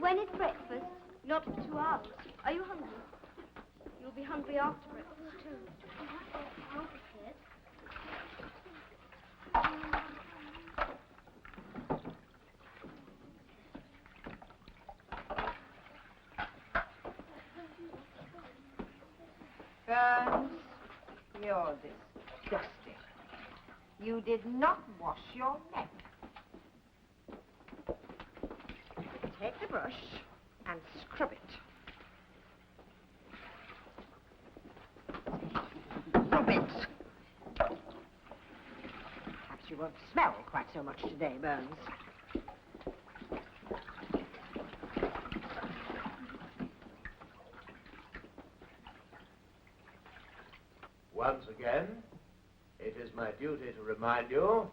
When is breakfast? Not for 2 hours. Are you hungry? You'll be hungry after breakfast, too. Burns, you're disgusting. You did not wash your neck. Take the brush and scrub it. Rub it. Perhaps you won't smell quite so much today, Burns. Once again, it is my duty to remind you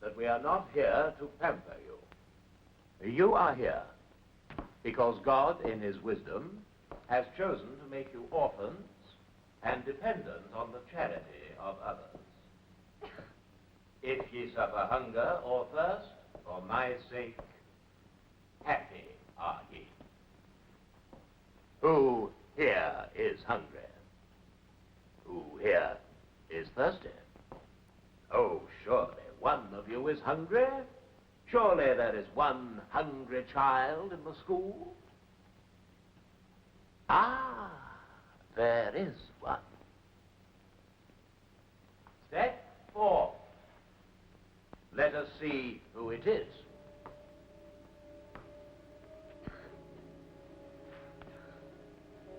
that we are not here to pamper you. You are here because God, in his wisdom, has chosen to make you orphans and dependent on the charity of others. If ye suffer hunger or thirst, for my sake, happy are ye. Who here is hungry? Who here is thirsty? Oh, surely one of you is hungry. Surely there is one hungry child in the school. Ah, there is one. Step forth. Let us see who it is.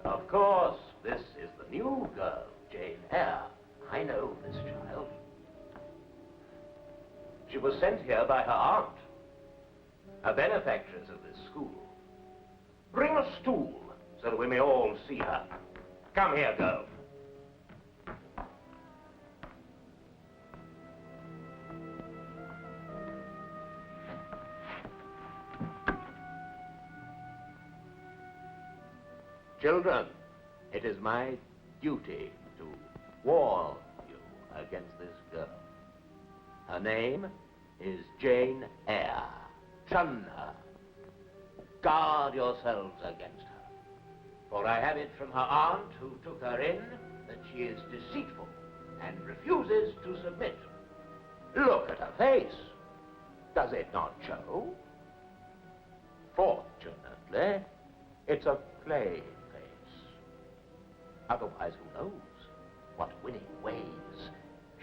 Of course, this is the new girl, Jane Eyre. I know this child. She was sent here by her aunt, a benefactress of this school. Bring a stool so that we may all see her. Come here, girl. Children, it is my duty to warn you against this girl. Her name is Jane Eyre. Shun her. Guard yourselves against her. For I have it from her aunt, who took her in, that she is deceitful and refuses to submit. Look at her face. Does it not show? Fortunately, it's a plain face. Otherwise, who knows what winning ways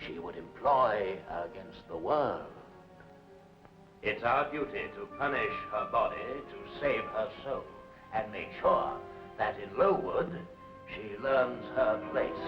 she would employ against the world. It's our duty to punish her body to save her soul and make sure that in Lowood she learns her place.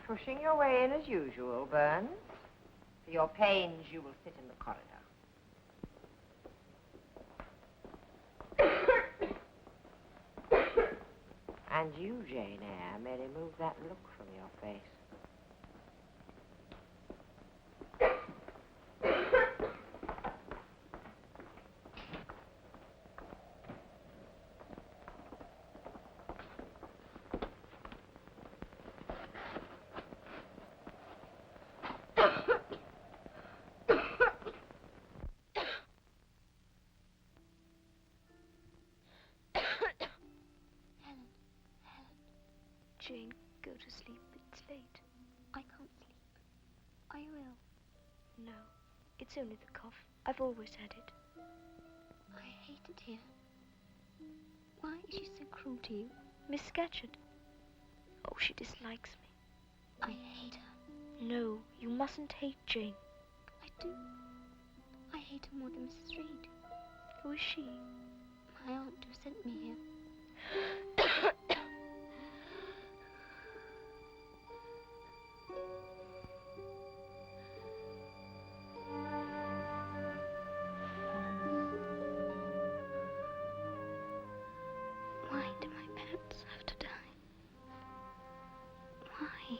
Pushing your way in as usual, Burns. For your pains, you will sit in the corridor. And you, Jane Eyre, may remove that look from your face. Jane, go to sleep. It's late. I can't sleep. Are you ill? No, it's only the cough. I've always had it. I hate it here. Why is she so cruel to you? Miss Scatcherd? Oh, she dislikes me. I hate her. No, you mustn't hate Jane. I do. I hate her more than Mrs. Reed. Who is she? My aunt who sent me here. Why do my parents have to die? Why?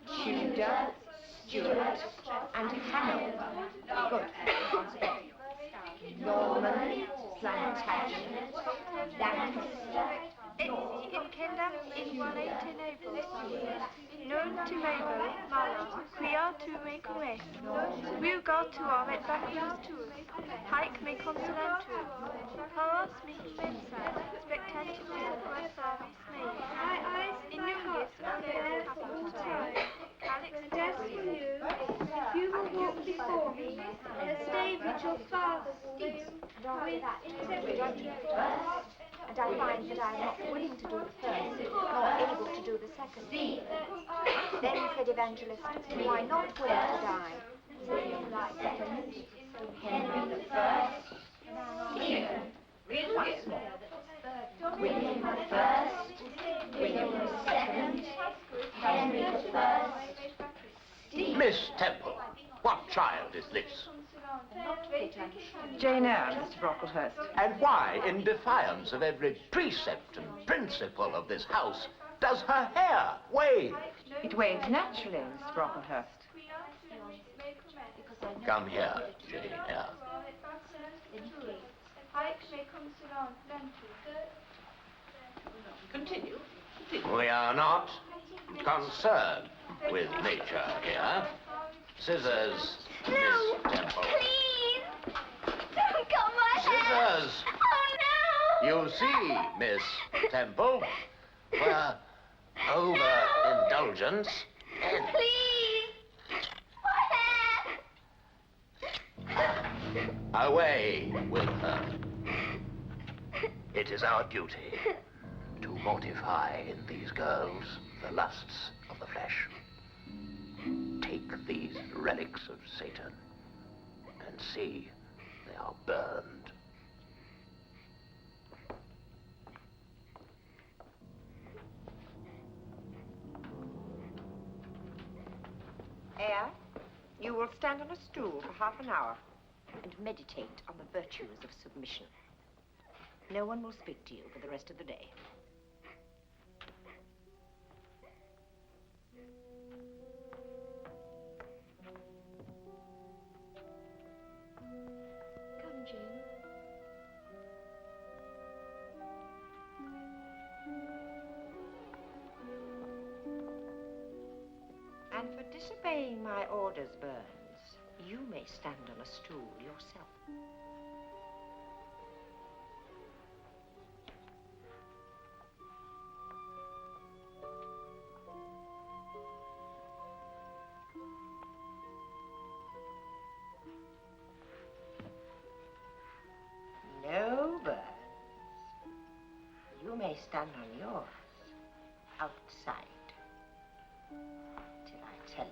Tudor, Stuart, and Hanover. Good. Norman, Plantagenet, Lancaster. In Kinder in 180 Naples. Known to Mabel, Mala, qui a tu me come. Will go to our et bacchus tour. Haec me consulentur. Paras mihi mensa, spectantibus adversaris mei. In nungus alea capitur. Calix And as for you, if you will walk before me, as David your father walked, with integrity. And I find that I am not willing to do the first, nor able to do the second. Then said Evangelist, you are not willing to die. Second, Henry the First, Stephen, once more. William the First, William the Second, Henry the First, Stephen. Miss Temple, what child is this? Jane Eyre, Mr. Brocklehurst. And why, in defiance of every precept and principle of this house, does her hair wave? It waves naturally, Mr. Brocklehurst. Come here, Jane Eyre. Haec me consulentur. Continue. We are not concerned with nature here. Scissors, Miss Temple. Please! Don't cut my hair! Scissors! Oh, no! You see, Miss Temple, where overindulgence ends. Please! My hair! Away with her. It is our duty to mortify in these girls the lusts of the flesh. Take these relics of Satan and see they are burned. Eyre, you will stand on a stool for half an hour and meditate on the virtues of submission. No one will speak to you for the rest of the day. Come, Jane. And for disobeying my orders, Burns, you may stand on a stool yourself. No, Burns. You may stand on yours outside till I tell you.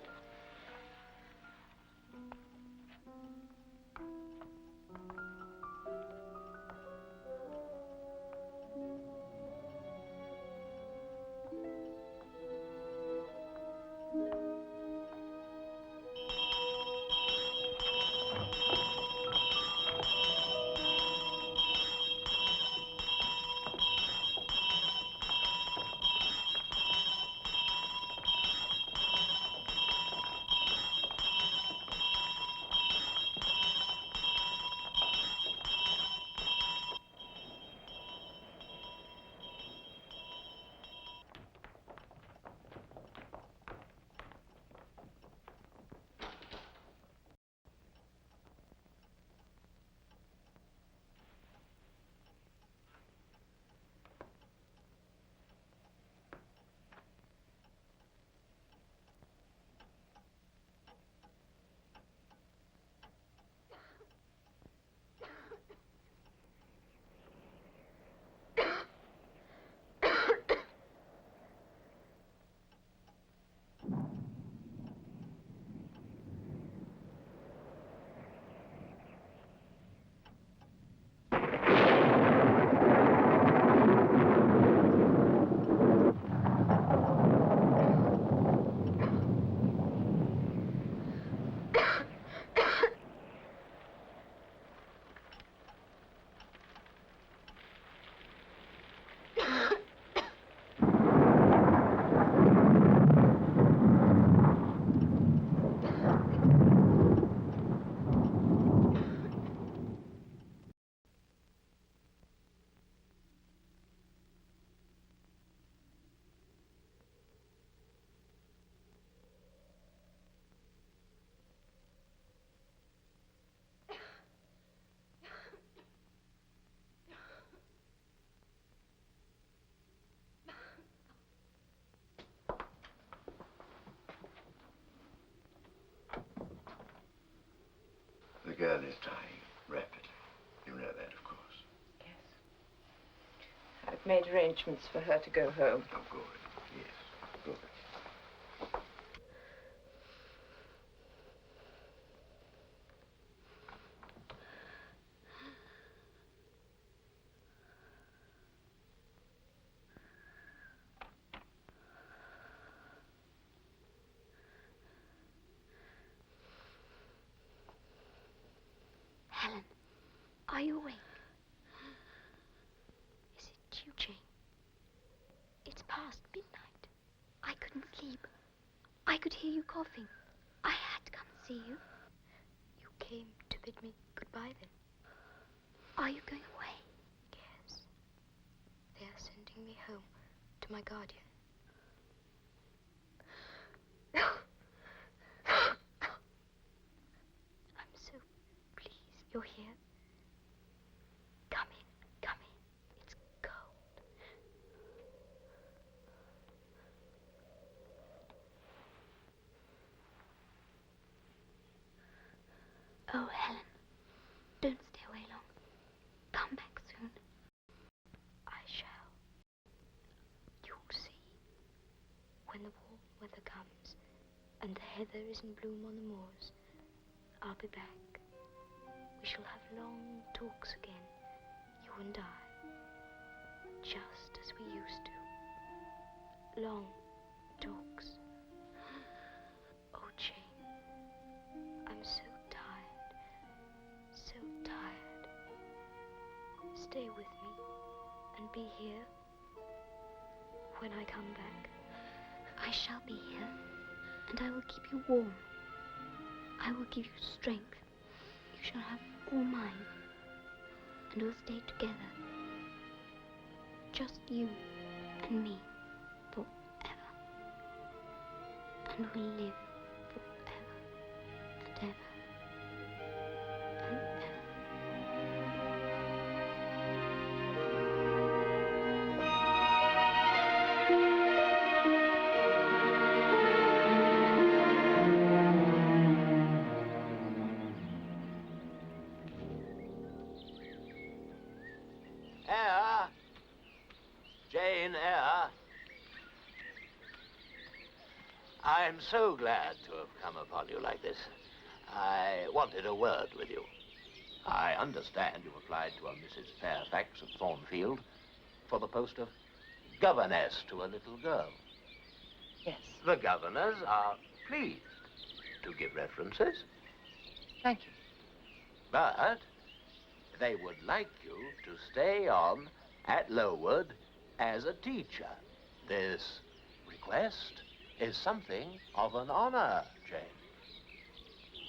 girl is dying rapidly. You know that, of course. Yes. I've made arrangements for her to go home. Oh, good. Yes, good. Helen, are you awake? Is it you, Jane? It's past midnight. I couldn't sleep. I could hear you coughing. I had to come and see you. You came to bid me goodbye then. Are you going away? Yes. They are sending me home to my guardian. I'm so pleased you're here. Come in, come in. It's cold. Oh, Helen, don't stay away long. Come back soon. I shall. You'll see. When the warm weather comes and the heather is in bloom on the moors, I'll be back. We shall have long talks again, you and I, just as we used to. Long talks. Oh, Jane, I'm so tired, so tired. Stay with me and be here when I come back. I shall be here, and I will keep you warm. I will give you strength. You shall have all mine, and we'll stay together. Just you and me forever. And we'll live forever and ever and ever. Eyre! Jane Eyre! I'm so glad to have come upon you like this. I wanted a word with you. I understand you applied to a Mrs. Fairfax of Thornfield for the post of governess to a little girl. Yes. The governors are pleased to give references, Thank you. but they would like you to stay on at Lowood as a teacher. This request is something of an honor, Jane.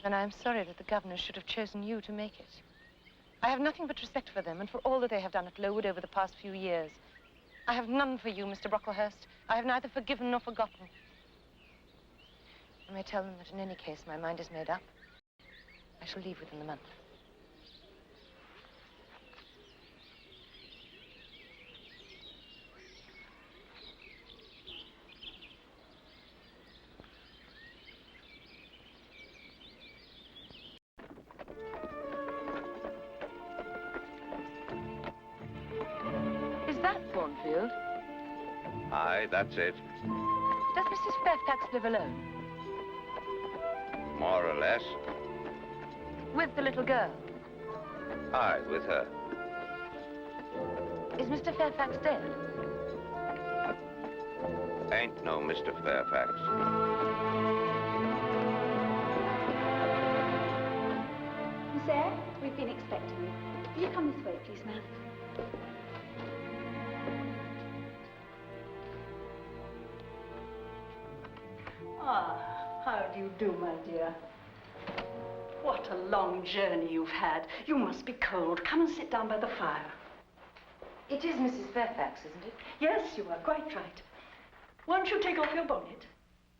And I'm sorry that the governor should have chosen you to make it. I have nothing but respect for them and for all that they have done at Lowood over the past few years. I have none for you, Mr. Brocklehurst. I have neither forgiven nor forgotten. I may tell them that in any case my mind is made up. I shall leave within the month. Is that Thornfield? Aye, that's it. Does Mrs. Fairfax live alone? More or less. With the little girl? Aye, with her. Is Mr. Fairfax dead? Ain't no Mr. Fairfax. Miss Eyre, we've been expecting you. Will you come this way, please, ma'am? Ah, how do you do, my dear? What a long journey you've had. You must be cold. Come and sit down by the fire. It is Mrs. Fairfax, isn't it? Yes, you are quite right. Won't you take off your bonnet?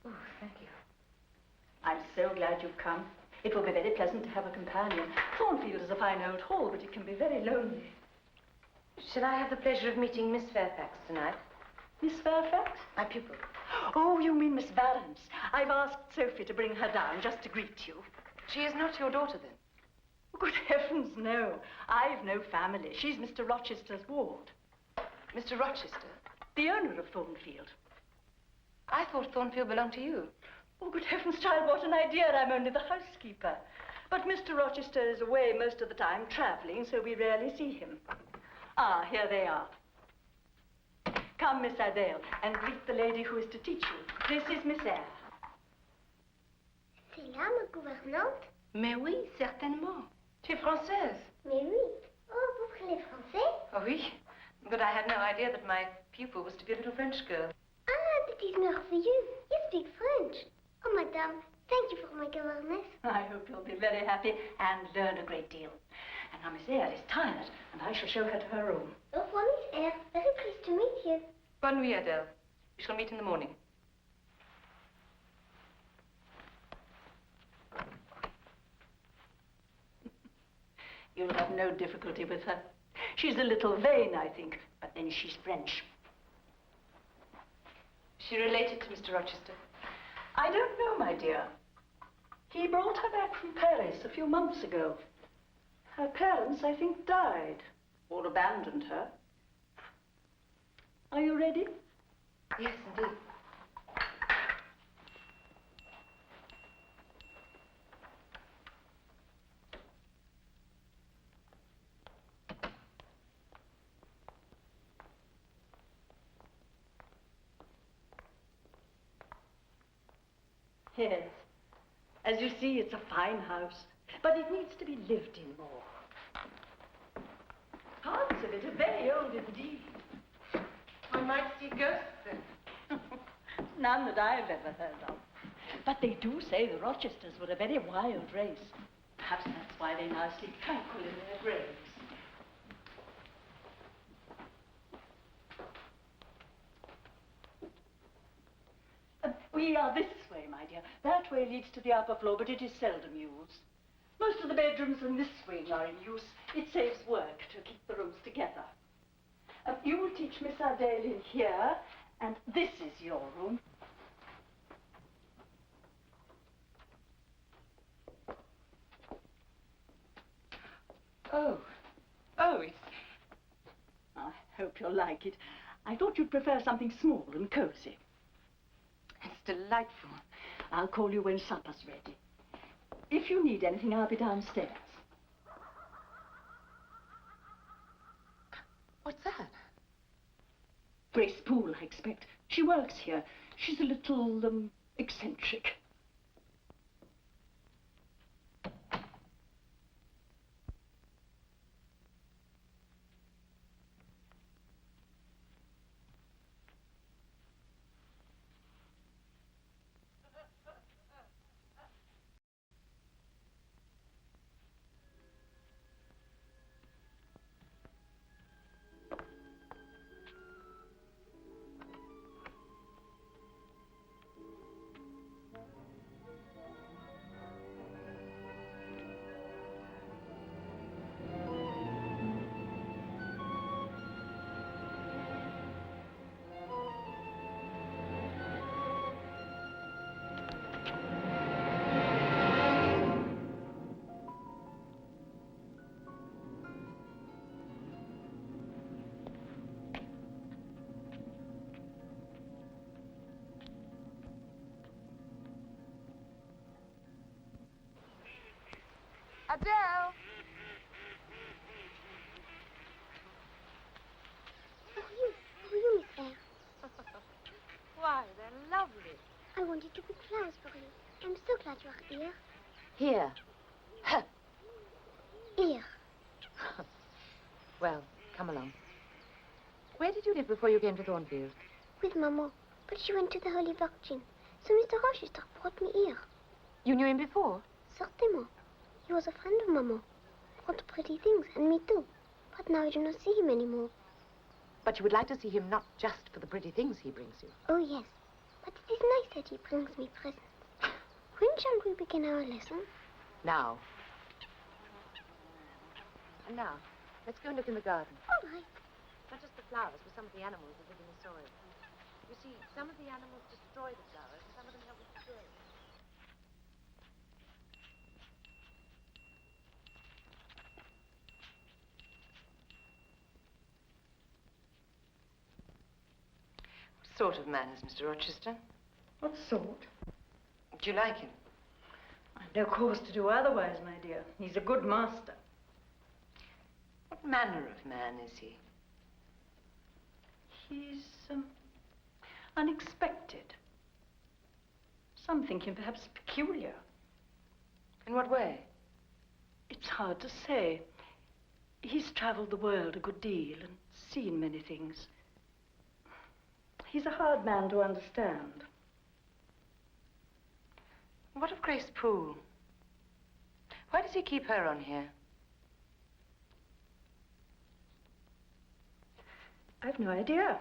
Oh, thank you. I'm so glad you've come. It will be very pleasant to have a companion. Thornfield is a fine old hall, but it can be very lonely. Shall I have the pleasure of meeting Miss Fairfax tonight? Miss Fairfax? My pupil. Oh, you mean Miss Valence. I've asked Sophie to bring her down just to greet you. She is not your daughter, then? Good heavens, no. I've no family. She's Mr. Rochester's ward. Mr. Rochester? The owner of Thornfield. I thought Thornfield belonged to you. Oh, good heavens, child, what an idea. I'm only the housekeeper. But Mr. Rochester is away most of the time, traveling, so we rarely see him. Ah, here they are. Come, Miss Adele, and greet the lady who is to teach you. This is Miss Eyre. C'est là ma gouvernante? Mais oui, certainement. Tu es française? Mais oui. Oh, vous parlez français? Oh, oui. But I had no idea that my pupil was to be a little French girl. Ah, that is merveilleux. You speak French. Oh, madame, thank you for my governess. I hope you'll be very happy and learn a great deal. And now Miss Eyre is tired, and I shall show her to her room. Au revoir, Miss Eyre. Very pleased to meet you. Bonne nuit, Adele. We shall meet in the morning. You'll have no difficulty with her. She's a little vain, I think, but then she's French. She related to Mr. Rochester? I don't know, my dear. He brought her back from Paris a few months ago. Her parents, I think, died or abandoned her. Are you ready? Yes, indeed. Yes. As you see, it's a fine house, but it needs to be lived in more. Parts of it are very old indeed. One might see ghosts then. None that I've ever heard of. But they do say the Rochesters were a very wild race. Perhaps that's why they now sleep tranquil in their graves. We are this way, my dear. That way leads to the upper floor, but it is seldom used. Most of the bedrooms in this wing are in use. It saves work to keep the rooms together. You will teach Miss Adele in here, and this is your room. Oh, it's... I hope you'll like it. I thought you'd prefer something small and cozy. It's delightful. I'll call you when supper's ready. If you need anything, I'll be downstairs. What's that? Grace Poole, I expect. She works here. She's a little, eccentric. Adele! Who are you, Miss Eyre? Why, they're lovely. I wanted to pick flowers for you. I'm so glad you are here. Here. Here. Well, come along. Where did you live before you came to Thornfield? With Maman. But she went to the Holy Virgin. So Mr. Rochester brought me here. You knew him before? Certainement. He was a friend of Maman. Brought pretty things, and me too. But now I do not see him anymore. But you would like to see him not just for the pretty things he brings you. Oh, yes. But it is nice that he brings me presents. When shall we begin our lesson? Now. And now, let's go and look in the garden. All right. Not just the flowers, but some of the animals that live in the soil. You see, some of the animals destroy the flowers, and some of them help with the growth. sort of man is Mr. Rochester? What sort? Do you like him? I've no cause to do otherwise, my dear. He's a good master. What manner of man is he? He's, unexpected. Some think him perhaps peculiar. In what way? It's hard to say. He's traveled the world a good deal and seen many things. He's a hard man to understand. What of Grace Poole? Why does he keep her on here? I've no idea.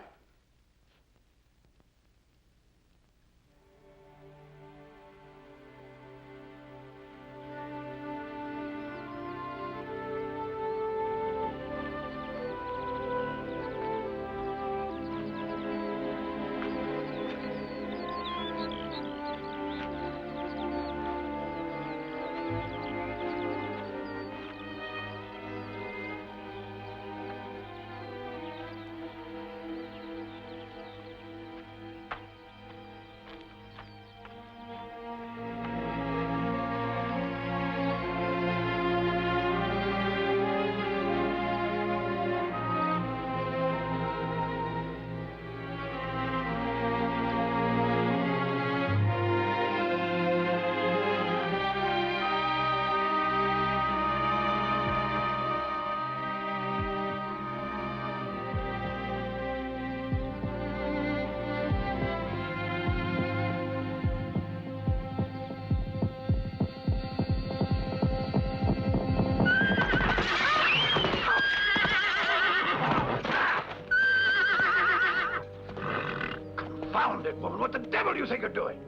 Woman, what the devil do you think you're doing?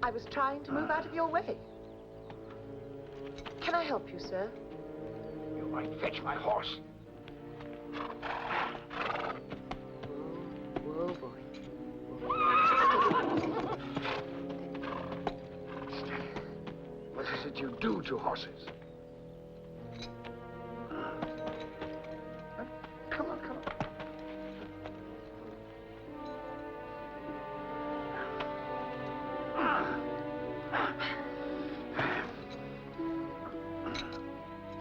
I was trying to move out of your way. Can I help you, sir? You might fetch my horse. Whoa, boy. What is it you do to horses? Come on, come on.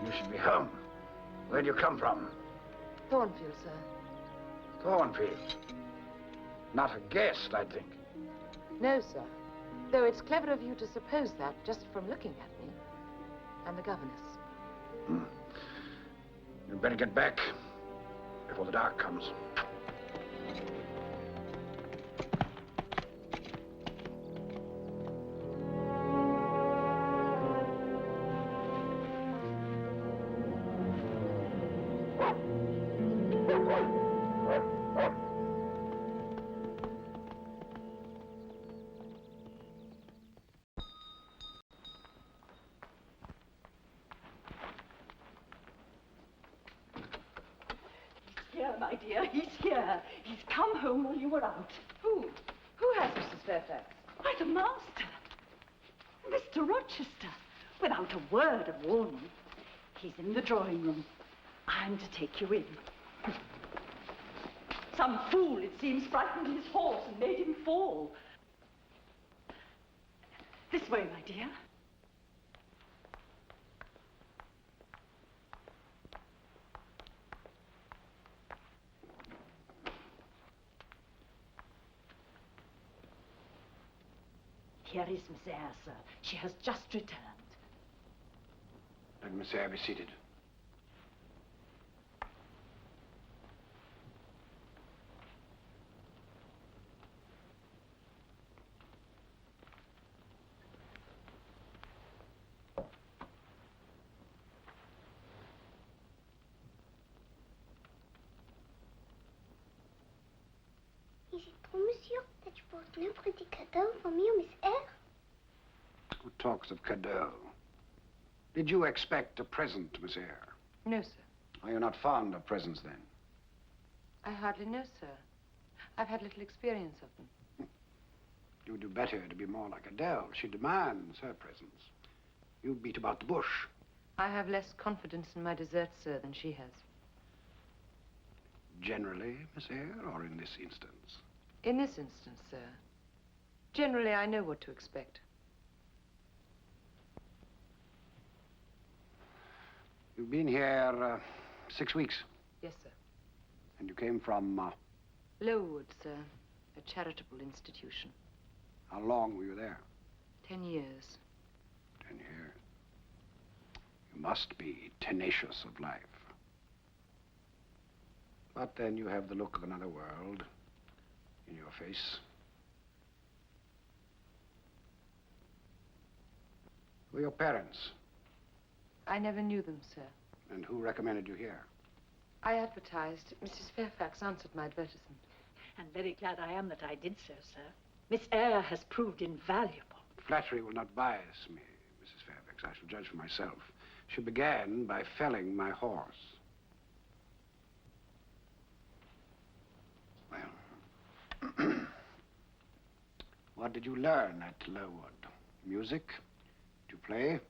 You should be home. Where do you come from? Thornfield, sir. Thornfield. Not a guest, I think. No, sir. Though it's clever of you to suppose that just from looking at me. I'm the governess. You'd better get back before the dark comes. Here, my dear, he's here. He's come home while you were out. Who? Who has, Mrs. Fairfax? Why, the master. Mr. Rochester. Without a word of warning. He's in the drawing room. I'm to take you in. Some fool, it seems, frightened his horse and made him fall. This way, my dear. Here is Miss Eyre, sir. She has just returned. Let Miss Eyre be seated. Is it true, monsieur, that you brought no pretty cadeau for me or Miss Eyre? Who talks of cadeau? Did you expect a present, Miss Eyre? No, sir. Are you not fond of presents, then? I hardly know, sir. I've had little experience of them. You'd do better to be more like Adele. She demands her presents. You beat about the bush. I have less confidence in my desserts, sir, than she has. Generally, Miss Eyre, or in this instance? In this instance, sir, generally I know what to expect. You've been here 6 weeks, Yes, sir. and you came from, Lowood, sir, a charitable institution. how long were you there? 10 years. 10 years. You must be tenacious of life. But then you have the look of another world in your face. Who are your parents? I never knew them, sir. And who recommended you here? I advertised. Mrs. Fairfax answered my advertisement. And very glad I am that I did so, sir. Miss Eyre has proved invaluable. Flattery will not bias me, Mrs. Fairfax. I shall judge for myself. She began by felling my horse. Well, what did you learn at Lowood? Music? Did you play?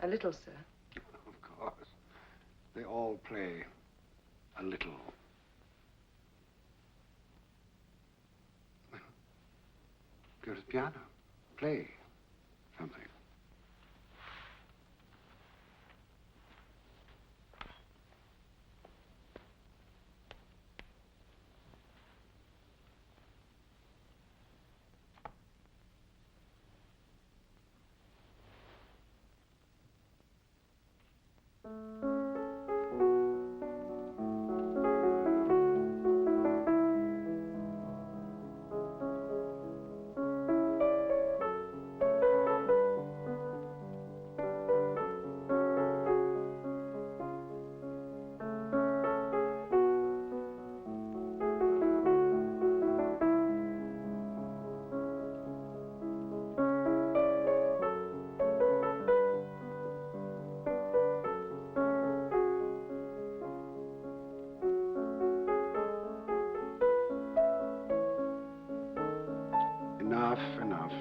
A little, sir. Of course. They all play a little. Go to the piano. Play something. Enough.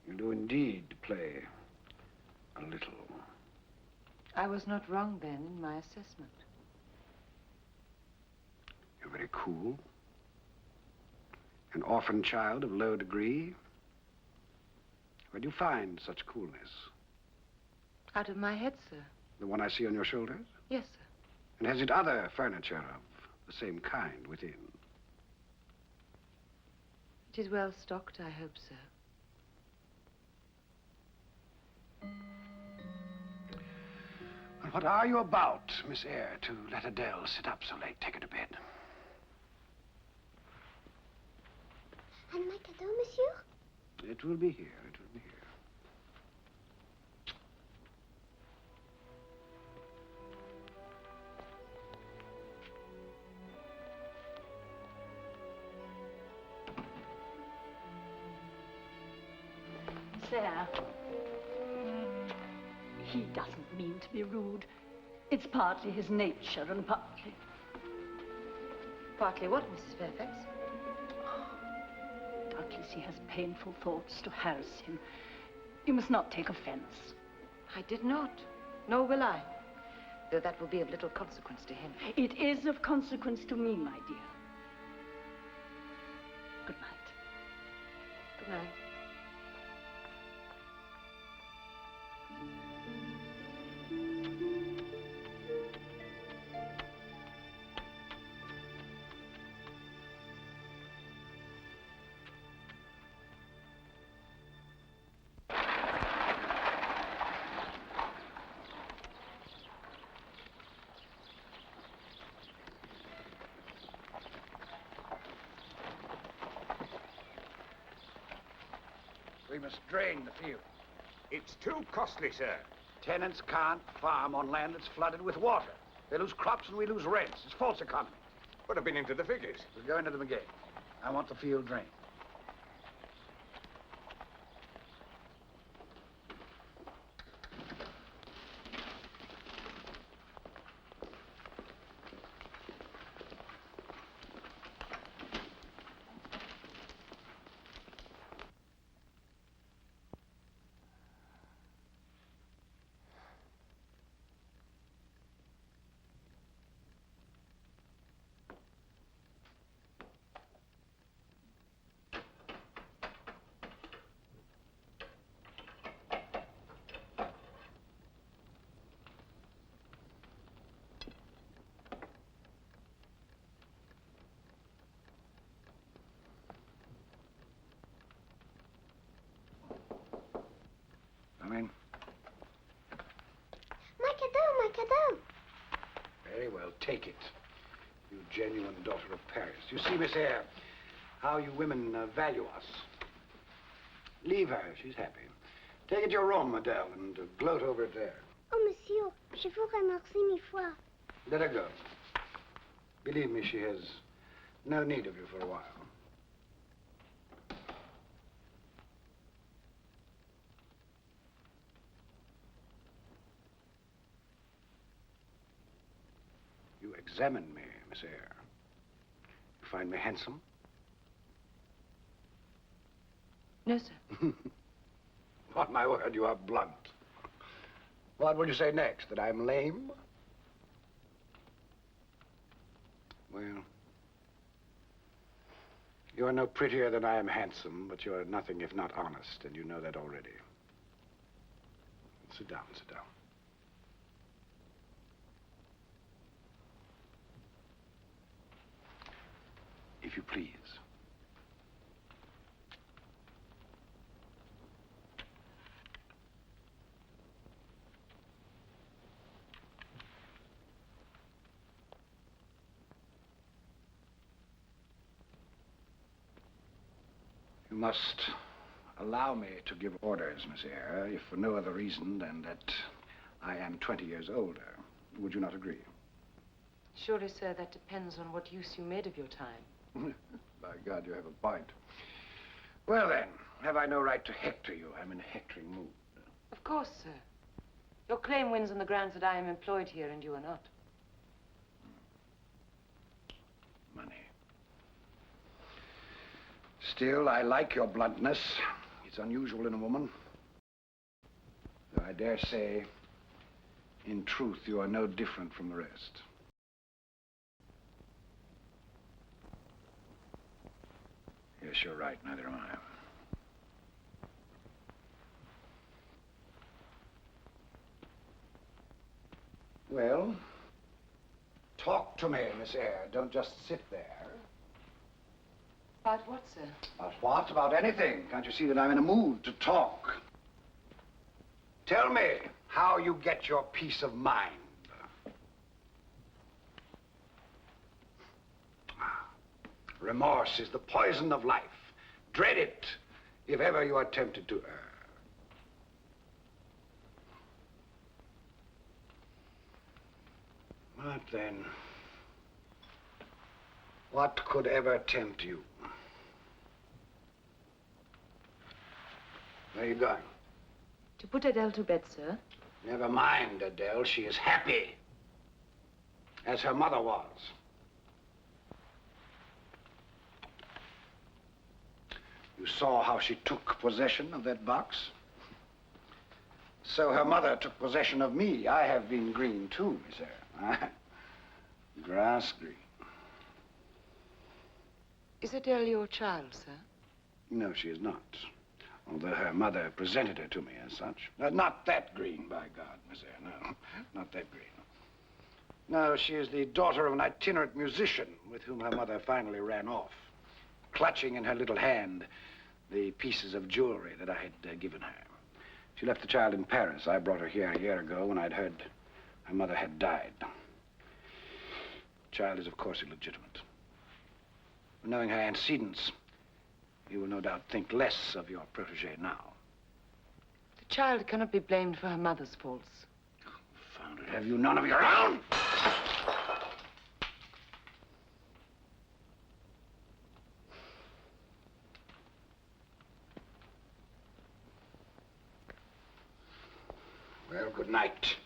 You do indeed play a little. I was not wrong then in my assessment. You're very cool. An orphan child of low degree. Where do you find such coolness? Out of my head, sir. The one I see on your shoulders? Yes, sir. And has it other furniture of the same kind within? It is well stocked, I hope, sir. Well, what are you about, Miss Eyre, to let Adele sit up so late? Take her to bed. And my cadeau, monsieur? It will be here. It will be here. Sir, he doesn't mean to be rude. It's partly his nature and partly... Partly what, Mrs. Fairfax? Doubtless he has painful thoughts to harass him. You must not take offense. I did not. Nor will I. Though that will be of little consequence to him. It is of consequence to me, my dear. Good night. Good night. We must drain the field. It's too costly, sir. Tenants can't farm on land that's flooded with water. They lose crops and we lose rents. It's false economy. But I've been into the figures. We'll go into them again. I want the field drained. take it. You genuine daughter of Paris. You see, Miss Eyre, how you women value us. Leave her. She's happy. Take it to your room, Adele, and gloat over it there. Oh, monsieur, je vous remercie mille fois. Let her go. Believe me, she has no need of you for a while. You examine me, Miss Eyre. You find me handsome? No, sir. On my word, you are blunt. What will you say next? That I'm lame? Well, you're no prettier than I am handsome, but you're nothing if not honest, and you know that already. Sit down, sit down. If you please. You must allow me to give orders, Miss Eyre, if for no other reason than that I am 20 years older. Would you not agree? Surely, sir, that depends on what use you made of your time. By God, you have a point. Well, then, have I no right to hector you? I'm in a hectoring mood. Of course, sir. Your claim wins on the grounds that I am employed here and you are not. Money. Still, I like your bluntness. It's unusual in a woman. Though I dare say, in truth, you are no different from the rest. Yes, you're right. Neither am I. Well, talk to me, Miss Eyre. Don't just sit there. About what, sir? About what? About anything. Can't you see that I'm in a mood to talk? Tell me how you get your peace of mind. Remorse is the poison of life. Dread it if ever you are tempted to err. What then? What could ever tempt you? Where are you going? To put Adele to bed, sir. Never mind, Adele. She is happy, as her mother was. You saw how she took possession of that box? So her mother took possession of me. I have been green too, Miss Eyre. Grass green. Is Adele your child, sir? No, she is not. Although her mother presented her to me as such. Not that green, by God, Miss Eyre. No, not that green. No, she is the daughter of an itinerant musician with whom her mother finally ran off, clutching in her little hand the pieces of jewelry that I had given her. She left the child in Paris. I brought her here a year ago when I'd heard her mother had died. The child is, of course, illegitimate. Knowing her antecedents, you will no doubt think less of your protégé now. The child cannot be blamed for her mother's faults. Confound it, have you none of your own? Well, good night.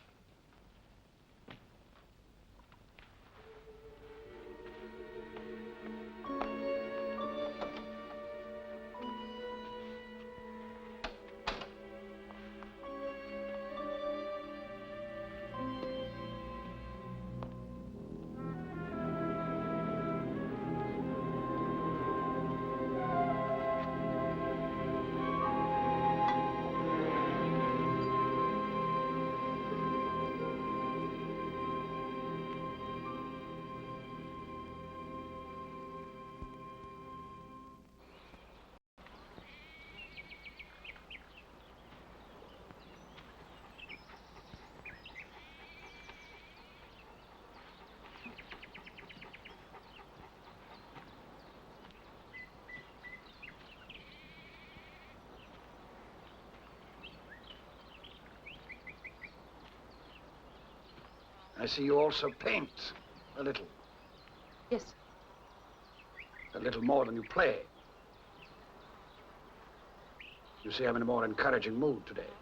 I see you also paint a little. Yes. A little more than you play. You see, I'm in a more encouraging mood today.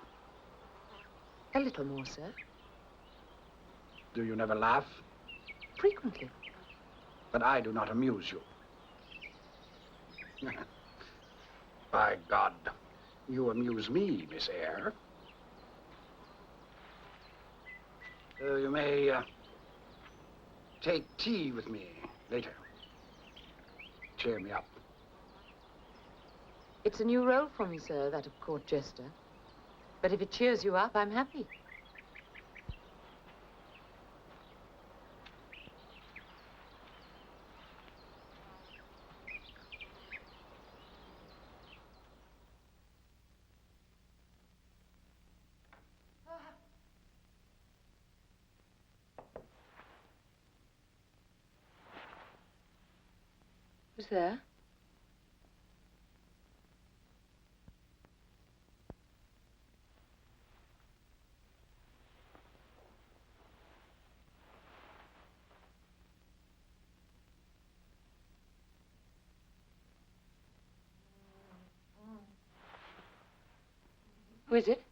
A little more, sir. Do you never laugh? Frequently. But I do not amuse you. By God, you amuse me, Miss Eyre. You may take tea with me later. Cheer me up. It's a new role for me, sir, that of court jester. But if it cheers you up, I'm happy. Who's there? Who is it?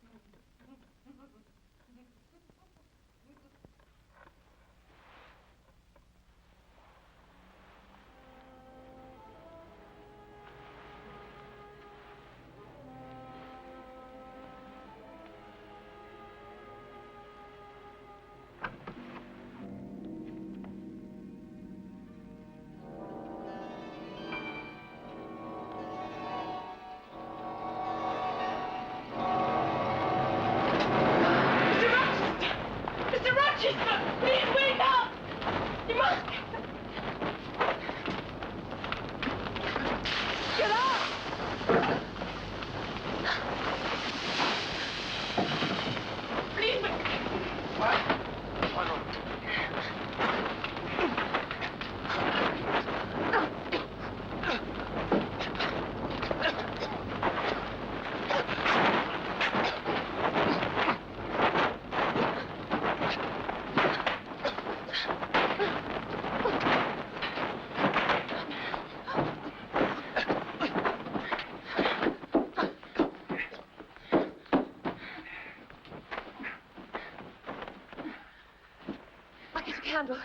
Candle.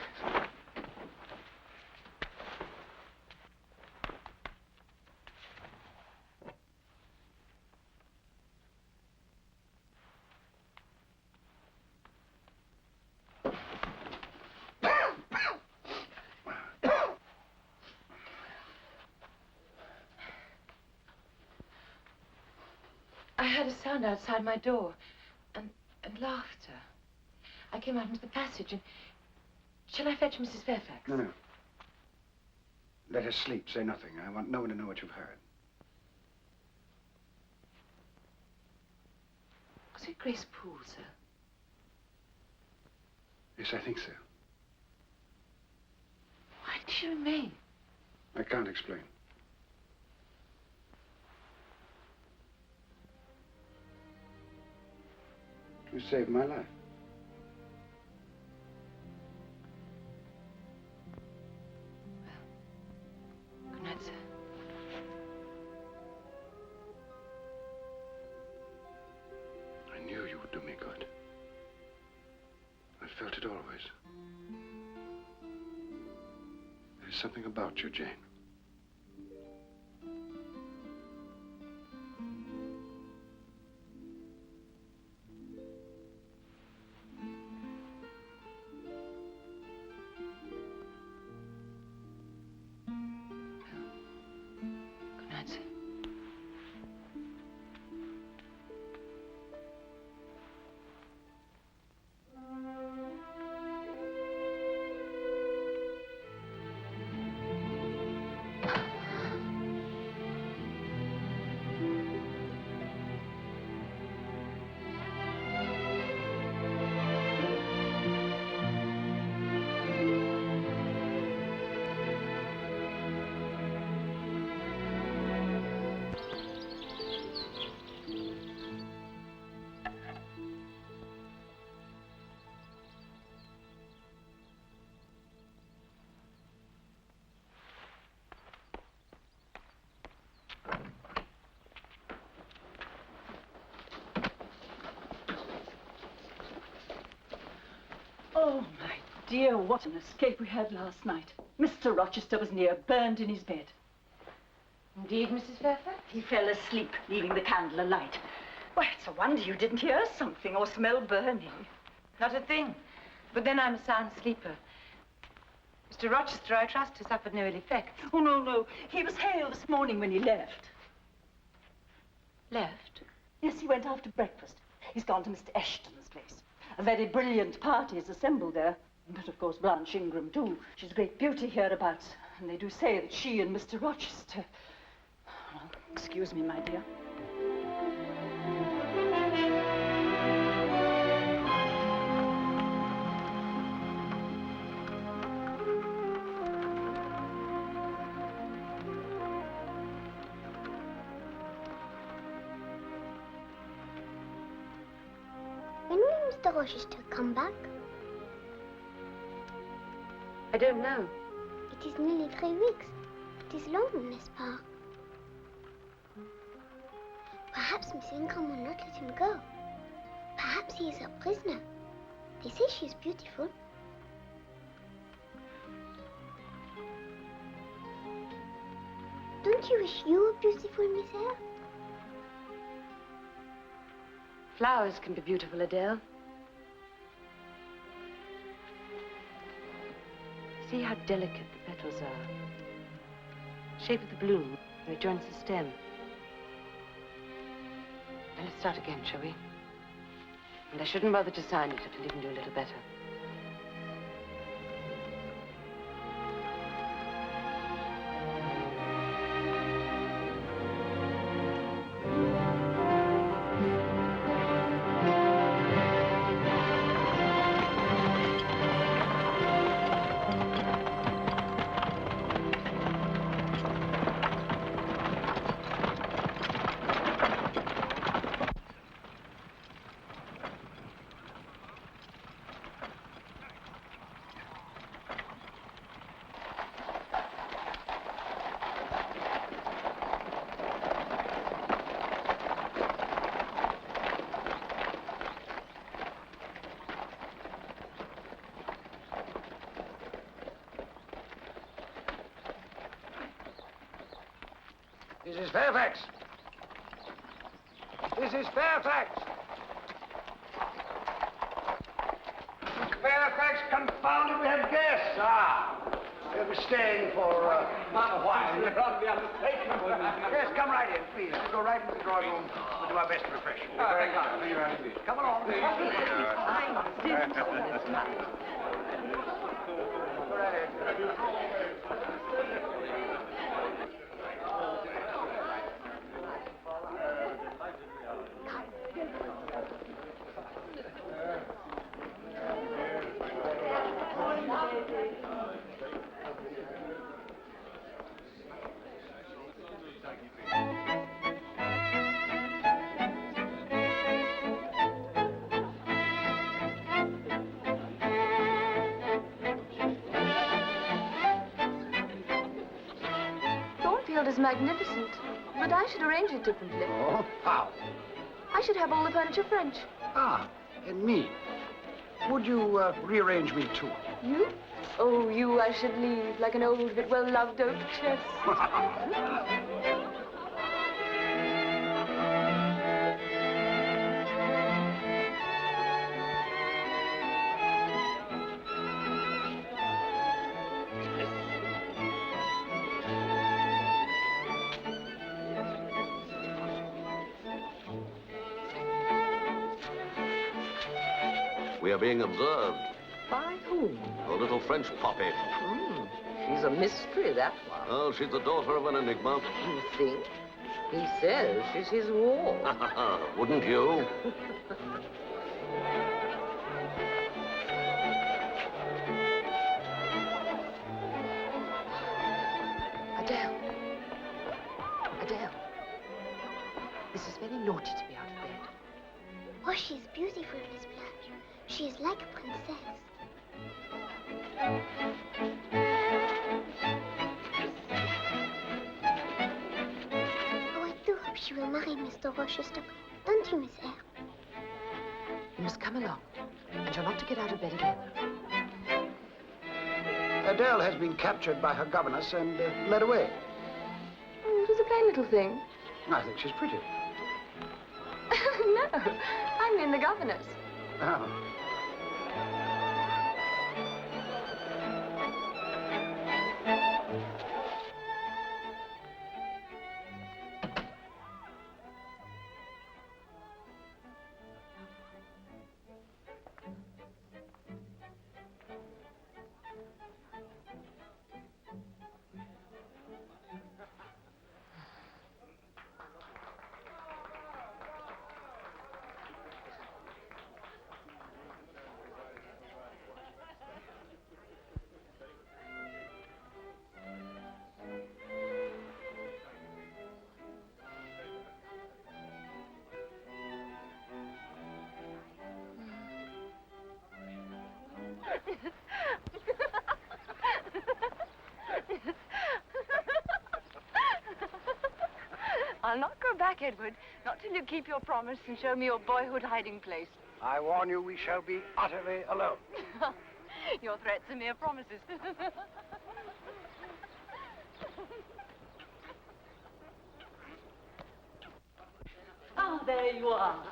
I heard a sound outside my door and laughter. I came out into the passage and... Shall I fetch Mrs. Fairfax? No, no. Let her sleep. Say nothing. I want no one to know what you've heard. Was it Grace Poole, sir? Yes, I think so. Why did she remain? I can't explain. You saved my life. Good night, sir. I knew you would do me good. I felt it always. There's something about you, Jane. Good night, sir. dear, what an escape we had last night. Mr. Rochester was near burned in his bed. Indeed, Mrs. Fairfax? He fell asleep, leaving the candle alight. Why, it's a wonder you didn't hear something or smell burning. Not a thing. But then I'm a sound sleeper. Mr. Rochester, I trust, has suffered no ill effects. Oh, no, no. He was hale this morning when he left. Left? Yes, he went after breakfast. He's gone to Mr. Ashton's place. A very brilliant party is assembled there. But, of course, Blanche Ingram, too. She's a great beauty hereabouts. And they do say that she and Mr. Rochester... Oh, excuse me, my dear. When will Mr. Rochester come back? I don't know. It is nearly 3 weeks. It is long, n'est-ce pas? Perhaps Miss Ingram will not let him go. Perhaps he is a prisoner. They say she is beautiful. Don't you wish you were beautiful, Miss Eyre? Flowers can be beautiful, Adele. See how delicate the petals are. Shape of the bloom when it joins the stem. Now let's start again, shall we? And I shouldn't bother to sign it if you can do a little better. Mrs. Fairfax. Mrs. Fairfax. Fairfax, confound it, we have guests. They'll be staying for a while. Yes, come right in, please. We'll go right into the drawing room. We'll do our best to refresh you. Come along. Go right in. Thornfield is magnificent, but I should arrange it differently. Oh, how? I should have all the furniture French. Ah, and me. Would you rearrange me, too? You? Oh, you I should leave like an old but well-loved oak chest. We are being observed. By whom? A little French poppy. She's a mystery, that one. Oh, she's the daughter of an enigma. You think? He says she's his ward. Wouldn't you? Adele. Adele. This is very naughty to be out of bed. Oh, she's beautiful, Miss Blanche. She is like a princess. Oh, I do hope she will marry Mr. Rochester. Don't you, Miss Eyre? You must come along, and you're not to get out of bed again. Adele has been captured by her governess and led away. Oh, it was a plain little thing. I think she's pretty. No, I mean the governess. Oh. I'll not go back, Edward. Not till you keep your promise and show me your boyhood hiding place. I warn you, we shall be utterly alone. Your threats are mere promises. Ah, there you are.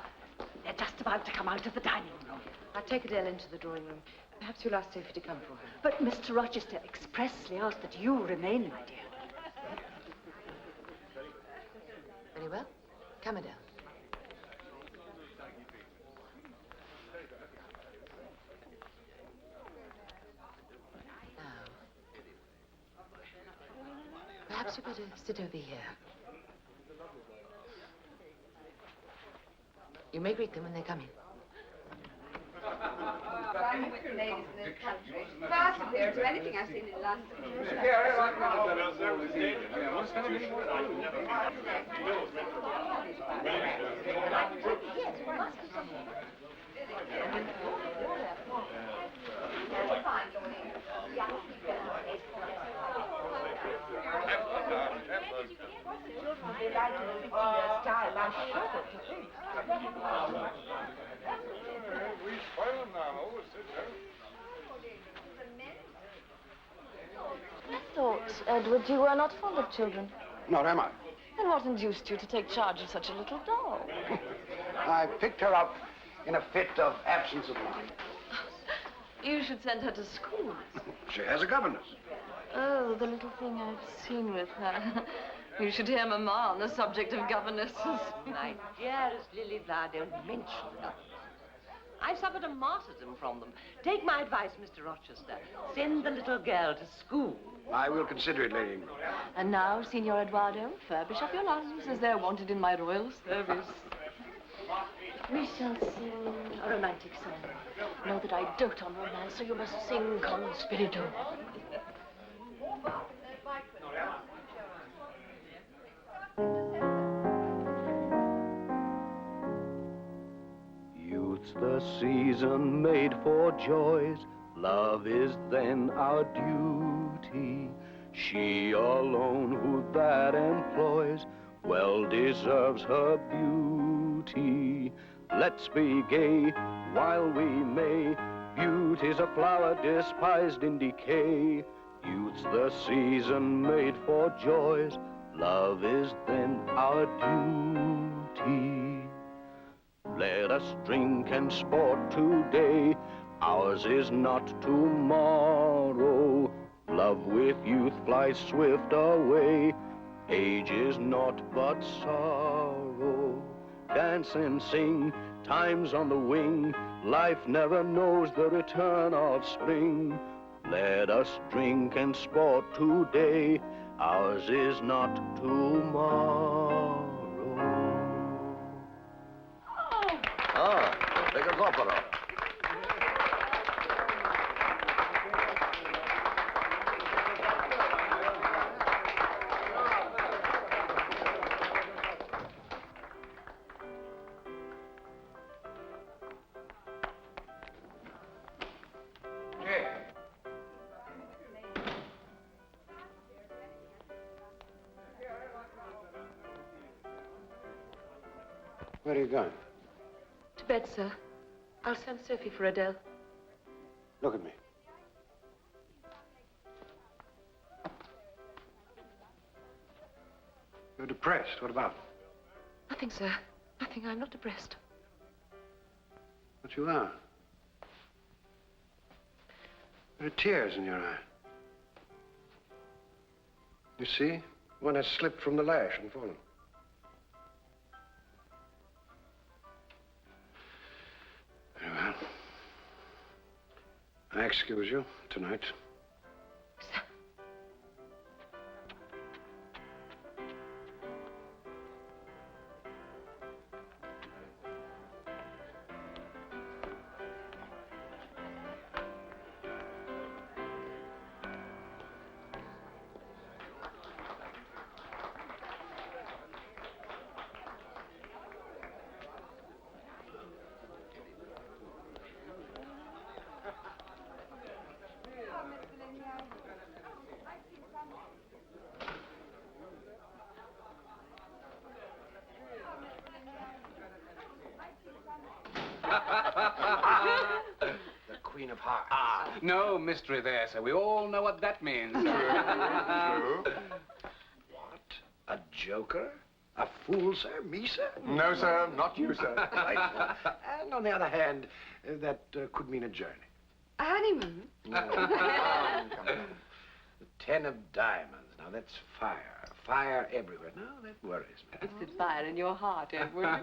They're just about to come out of the dining room. I'll take Adele into the drawing room. Perhaps you'll ask Sophie to come for her. But Mr. Rochester expressly asked that you remain, my dear. Very well. Come, Adele. Now, perhaps you'd better sit over here. You may greet them when they come in. I'm with the ladies in this country. Far superior to anything I've seen in London. I thought, Edward, you were not fond of children. Nor am I. Then what induced you to take charge of such a little doll? I picked her up in a fit of absence of mind. You should send her to school. She has a governess. Oh, the little thing I've seen with her. You should hear Mamma on the subject of governesses. My dearest Lily Flower, don't mention them. I've suffered a martyrdom from them. Take my advice, Mr. Rochester. Send the little girl to school. I will consider it, Lady Ingram. And now, Signor Eduardo, furbish up your lungs as they're wanted in my royal service. We shall sing a romantic song. Know that I dote on romance, so you must sing con spirito. Youth's the season made for joys. Love is then our duty. She alone who that employs well deserves her beauty. Let's be gay while we may. Beauty's a flower despised in decay. Youth's the season made for joys. Love is then our duty. Let us drink and sport today. Ours is not tomorrow. Love with youth flies swift away. Age is naught but sorrow. Dance and sing, time's on the wing. Life never knows the return of spring. Let us drink and sport today. Ours is not tomorrow. Ah, take us opera. Where are you going? To bed, sir. I'll send Sophie for Adele. Look at me. You're depressed. What about? Nothing, sir. Nothing. I'm not depressed. But you are. There are tears in your eye. You see? One has slipped from the lash and fallen. Very well. I excuse you tonight. The Queen of Hearts. Ah, no mystery there, sir. We all know what that means. True. What? A joker? A fool, sir? Me, sir? No, sir, not you, sir. Right. And on the other hand, that could mean a journey. A honeymoon? No. Come on. The 10 of diamonds. Now, that's fire. Fire everywhere. No, that worries me. It's the fire in your heart, Edward.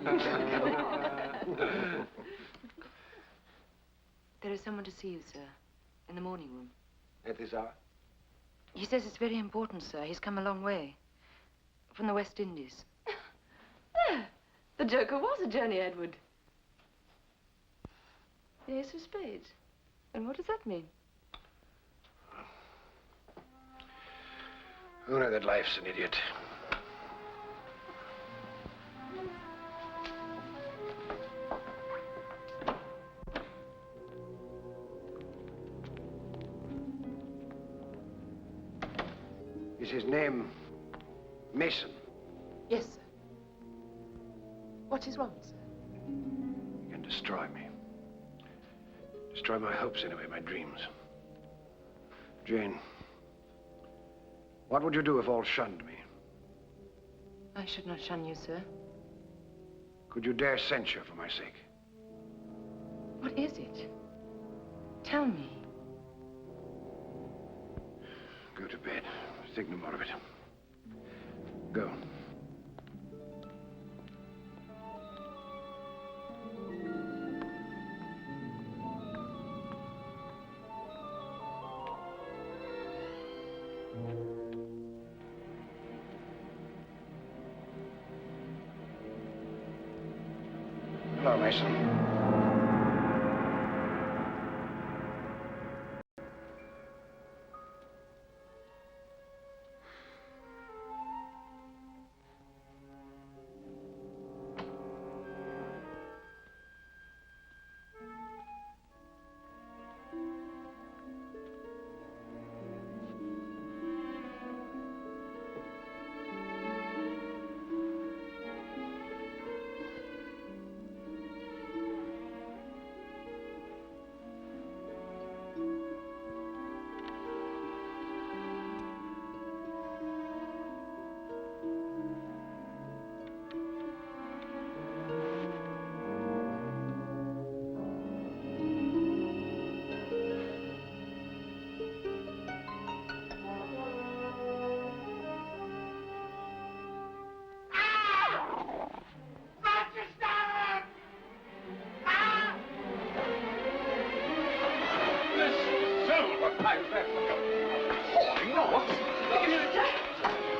There is someone to see you, sir, in the morning room. At this hour? He says it's very important, sir. He's come a long way. From the West Indies. The joker was a journey, Edward. The ace of spades. And what does that mean? Oh, no, that life's an idiot. Is his name Mason? Yes, sir. What is wrong, sir? He can destroy me. Destroy my hopes, anyway, my dreams. Jane, what would you do if all shunned me? I should not shun you, sir. Could you dare censure for my sake? What is it? Tell me. Go to bed. Think no more of it. Go. Hello, Mason.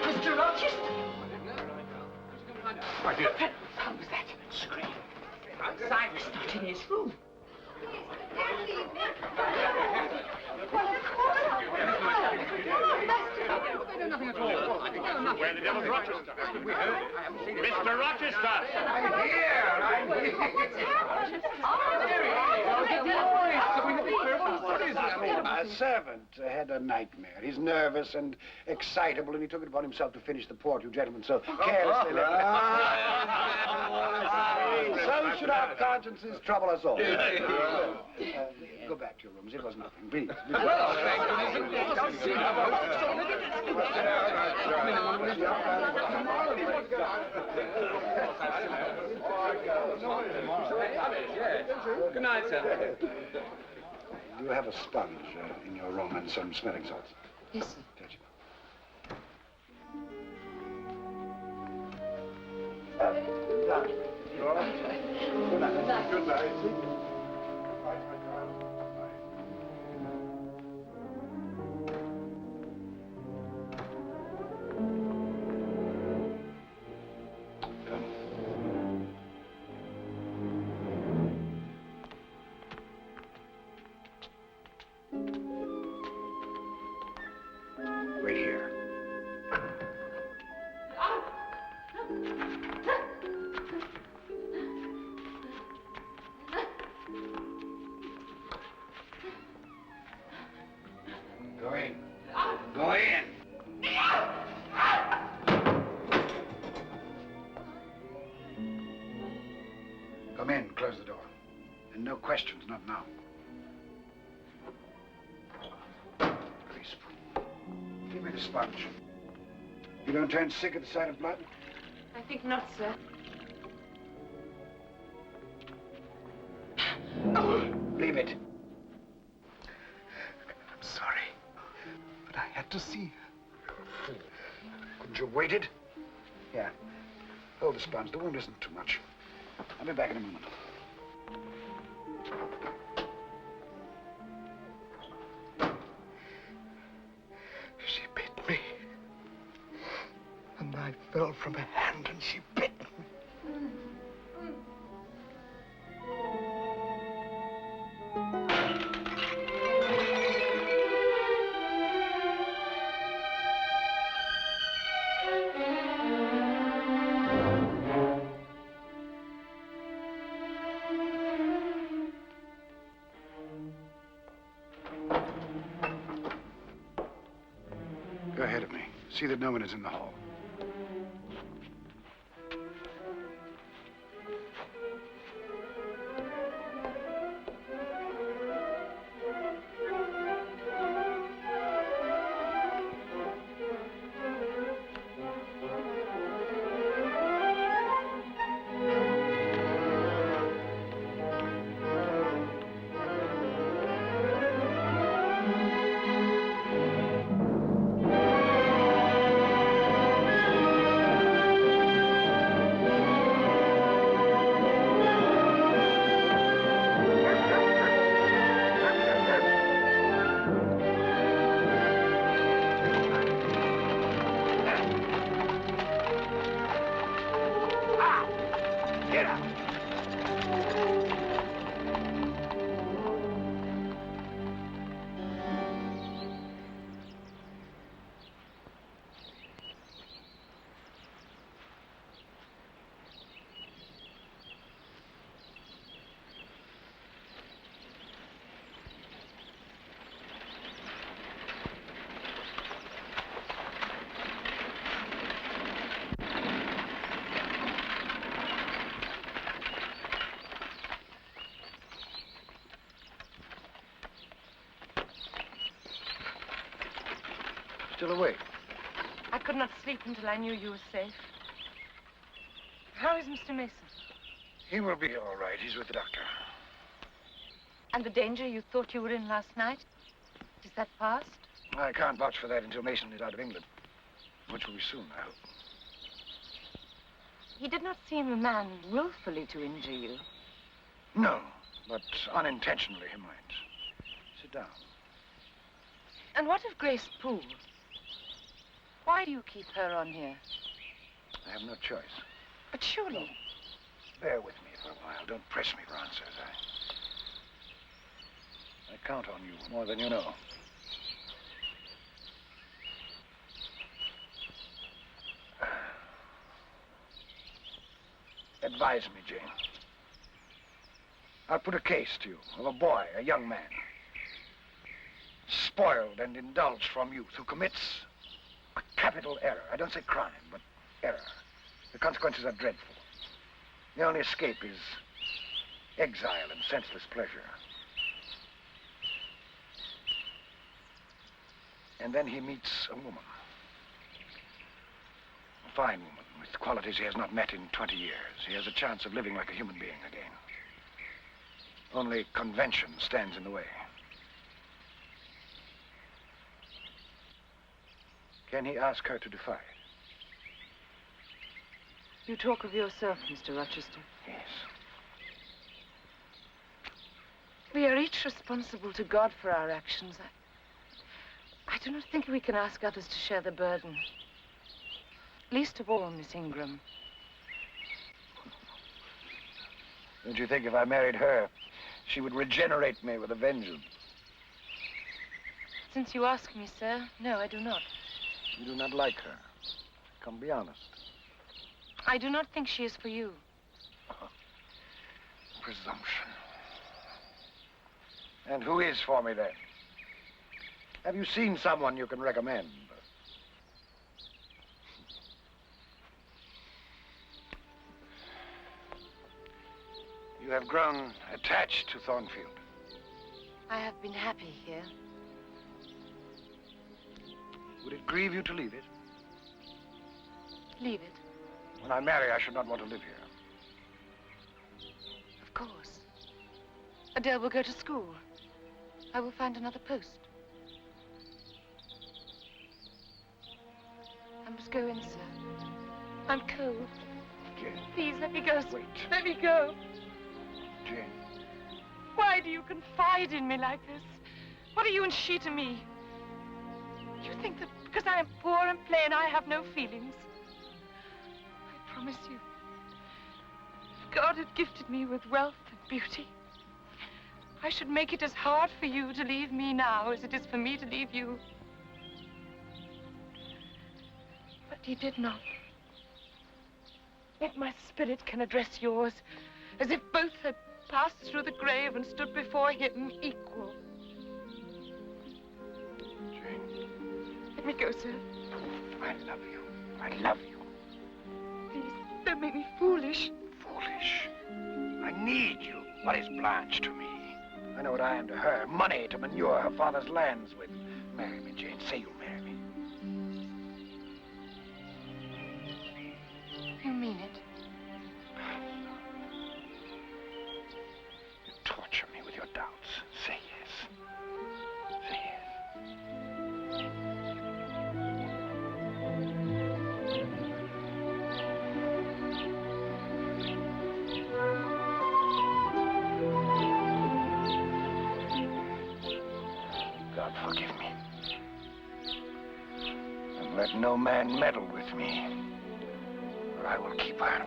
Mr. Rochester! My dear. How was that? Scream. I was not in his room. Nothing at all. Where the devil's Rochester? We heard it. I haven't seen it. Mr. Rochester! I'm here! I'm here! A servant had a nightmare. He's nervous and excitable, and he took it upon himself to finish the port, you gentlemen, so carelessly let so should our consciences trouble us all. Go back to your rooms. It was nothing. Please. Well, thank goodness it was. Good night, sir. Do you have a sponge in your room and some smelling salts? Yes, sir. Fetch it. Good night. Wait here. Go in. Go in. Come in, close the door. And no questions, not now. Grease pool. Give me the sponge. You don't turn sick at the sight of blood? I think not, sir. Leave it. I'm sorry, but I had to see her. Couldn't you have waited? Here, hold the sponge. The wound isn't too much. I'll be back in a moment. She bit me. A knife fell from her hand and she bit me. Go ahead of me. See that no one is in the hall. Get out. Still awake? I could not sleep until I knew you were safe. How is Mr. Mason? He will be all right. He's with the doctor. And the danger you thought you were in last night? Is that past? I can't vouch for that until Mason is out of England, which will be soon, I hope. He did not seem a man willfully to injure you. No, but unintentionally he might. Sit down. And what of Grace Poole? Why do you keep her on here? I have no choice. But surely... Bear with me for a while. Don't press me for answers. I count on you more than you know. Advise me, Jane. I'll put a case to you of a boy, a young man, spoiled and indulged from youth, who commits a capital error. I don't say crime, but error. The consequences are dreadful. The only escape is exile and senseless pleasure. And then he meets a woman. fine woman with qualities he has not met in 20 years. He has a chance of living like a human being again. Only convention stands in the way. Can he ask her to defy it? You talk of yourself, Mr. Rochester. Yes. We are each responsible to God for our actions. I do not think we can ask others to share the burden. Least of all, Miss Ingram. Don't you think if I married her, she would regenerate me with a vengeance? Since you ask me, sir, no, I do not. You do not like her. Come, be honest. I do not think she is for you. Presumption. And who is for me, then? Have you seen someone you can recommend? You have grown attached to Thornfield. I have been happy here. Would it grieve you to leave it? Leave it, When I marry, I should not want to live here. of course. Adele will go to school. I will find another post. I must go in, sir. I'm cold. Jane. Please, let me go, sir. Wait. Let me go. Jane. Why do you confide in me like this? What are you and she to me? You think that because I am poor and plain, I have no feelings? I promise you, if God had gifted me with wealth and beauty, I should make it as hard for you to leave me now as it is for me to leave you. But he did not. Yet my spirit can address yours as if both had passed through the grave and stood before him equal. Jane. Let me go, sir. I love you. I love you. Please, don't make me foolish. Foolish. I need you. What is Blanche to me? I know what I am to her. Money to manure her father's lands with. Marry me, Jane. Say you'll marry me. You mean it? You torture me with your doubts. Say yes. Say yes. God forgive me. And let no man meddle with me, or I will keep her.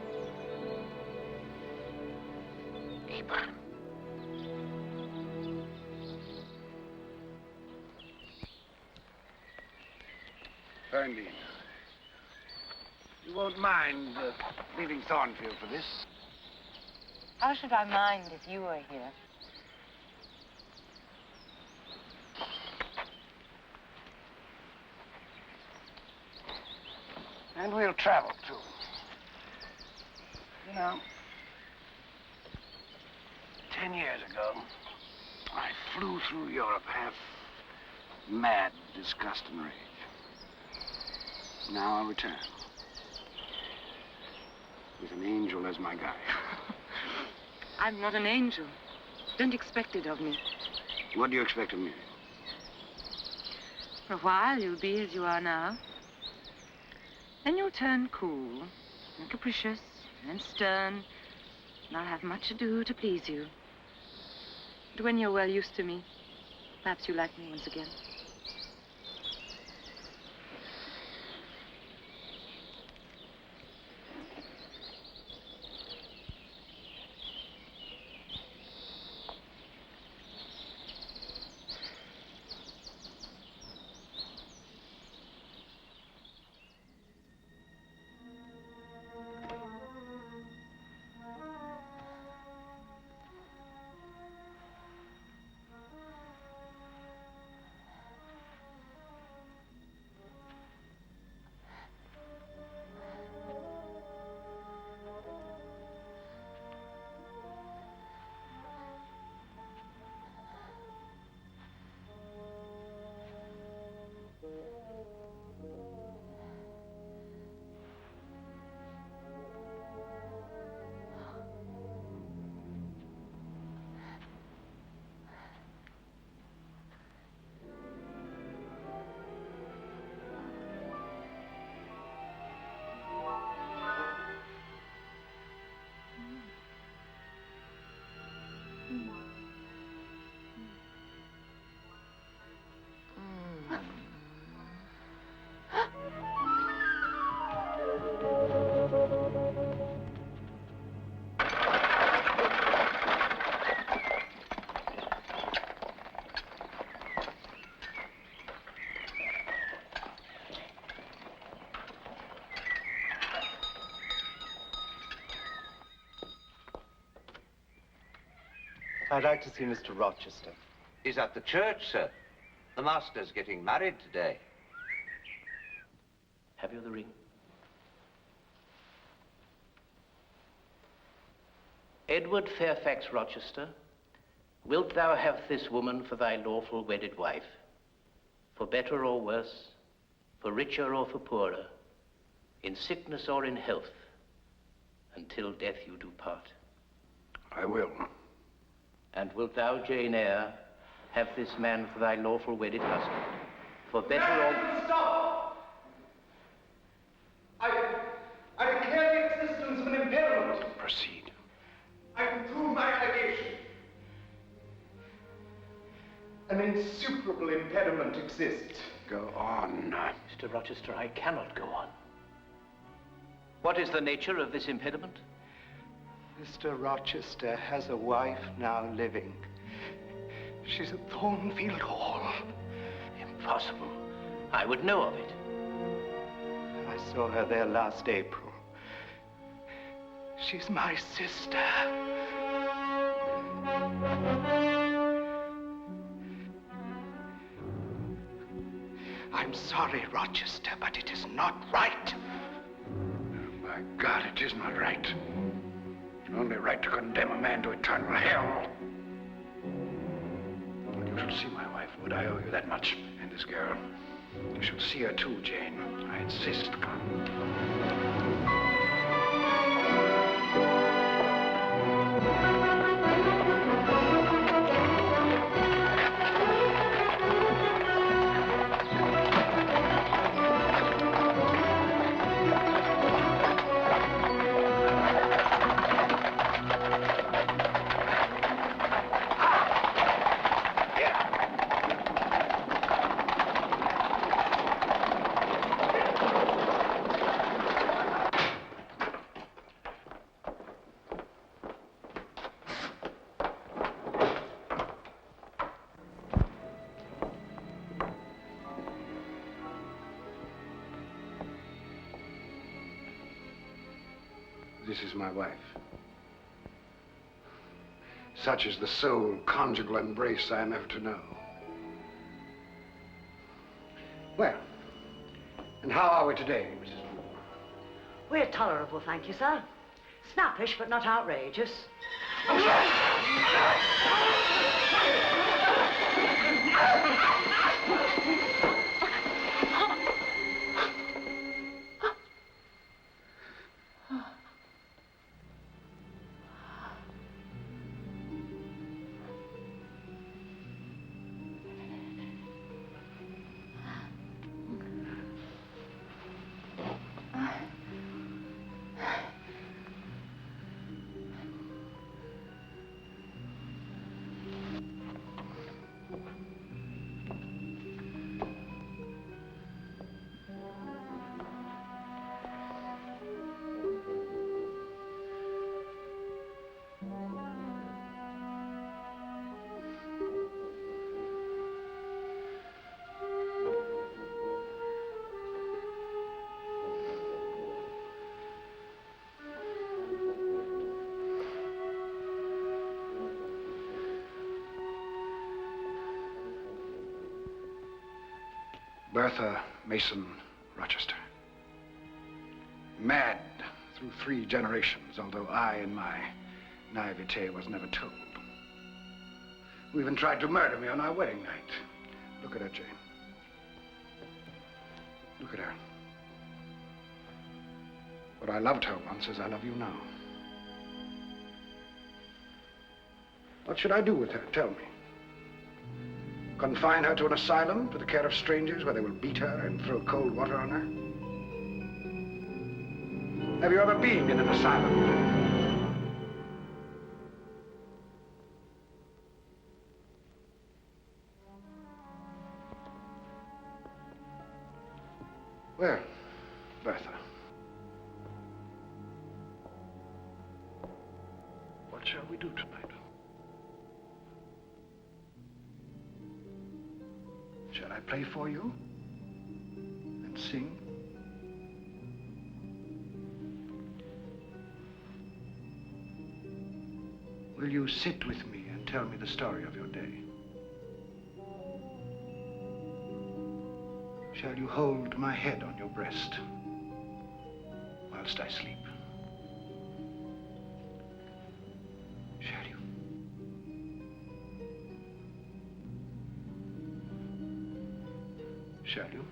Keep her. Ferndean, you won't mind leaving Thornfield for this? How should I mind if you were here? And we'll travel, too. You know, 10 years ago, I flew through Europe half mad, disgust, and rage. Now I'll return. With an angel as my guide. I'm not an angel. Don't expect it of me. What do you expect of me? For a while, you'll be as you are now. Then you'll turn cool and capricious and stern, and I'll have much ado to please you. But when you're well used to me, perhaps you'll like me once again. I'd like to see Mr. Rochester. He's at the church, sir. The master's getting married today. Have you the ring? Edward Fairfax Rochester, wilt thou have this woman for thy lawful wedded wife, for better or worse, for richer or for poorer, in sickness or in health, until death you do part? I will. And wilt thou, Jane Eyre, have this man for thy lawful wedded husband, for better or... Stop! I declare the existence of an impediment. Proceed. I can prove my allegation. An insuperable impediment exists. Go on. Mr. Rochester, I cannot go on. What is the nature of this impediment? Mr. Rochester has a wife now living. She's at Thornfield Hall. Impossible. I would know of it. I saw her there last April. She's my sister. I'm sorry, Rochester, but it is not right. Oh, my God, it is not right. Only right to condemn a man to eternal hell. But you shall see my wife, Wood. I owe you that much. And this girl. You should see her too, Jane. I insist. Come. This is my wife. Such is the sole conjugal embrace I am ever to know. Well, and how are we today, Mrs. Moore? We're tolerable, thank you, sir. Snappish, but not outrageous. Bertha Mason Rochester. Mad through 3 generations, although I, in my naivete, was never told. Who even tried to murder me on our wedding night. Look at her, Jane. Look at her. But I loved her once as I love you now. What should I do with her? Tell me. Confine her to an asylum to the care of strangers where they will beat her and throw cold water on her? Have you ever been in an asylum? Well, Bertha, what shall we do tonight? Shall I play for you and sing? Will you sit with me and tell me the story of your day? Shall you hold my head on your breast whilst I sleep? Shall you? Shall you?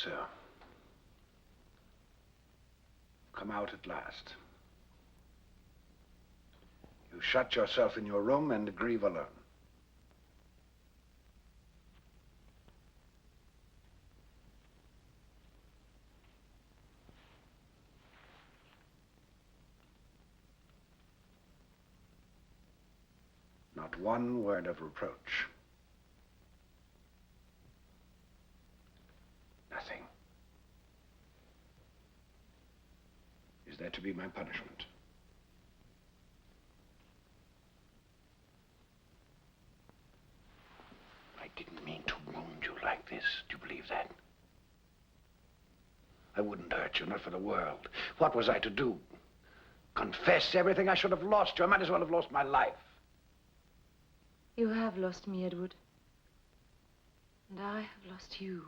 So, come out at last. You shut yourself in your room and grieve alone. Not one word of reproach. Nothing. Is that to be my punishment? I didn't mean to wound you like this. Do you believe that? I wouldn't hurt you, not for the world. What was I to do? Confess everything? I should have lost you. I might as well have lost my life. You have lost me, Edward. And I have lost you.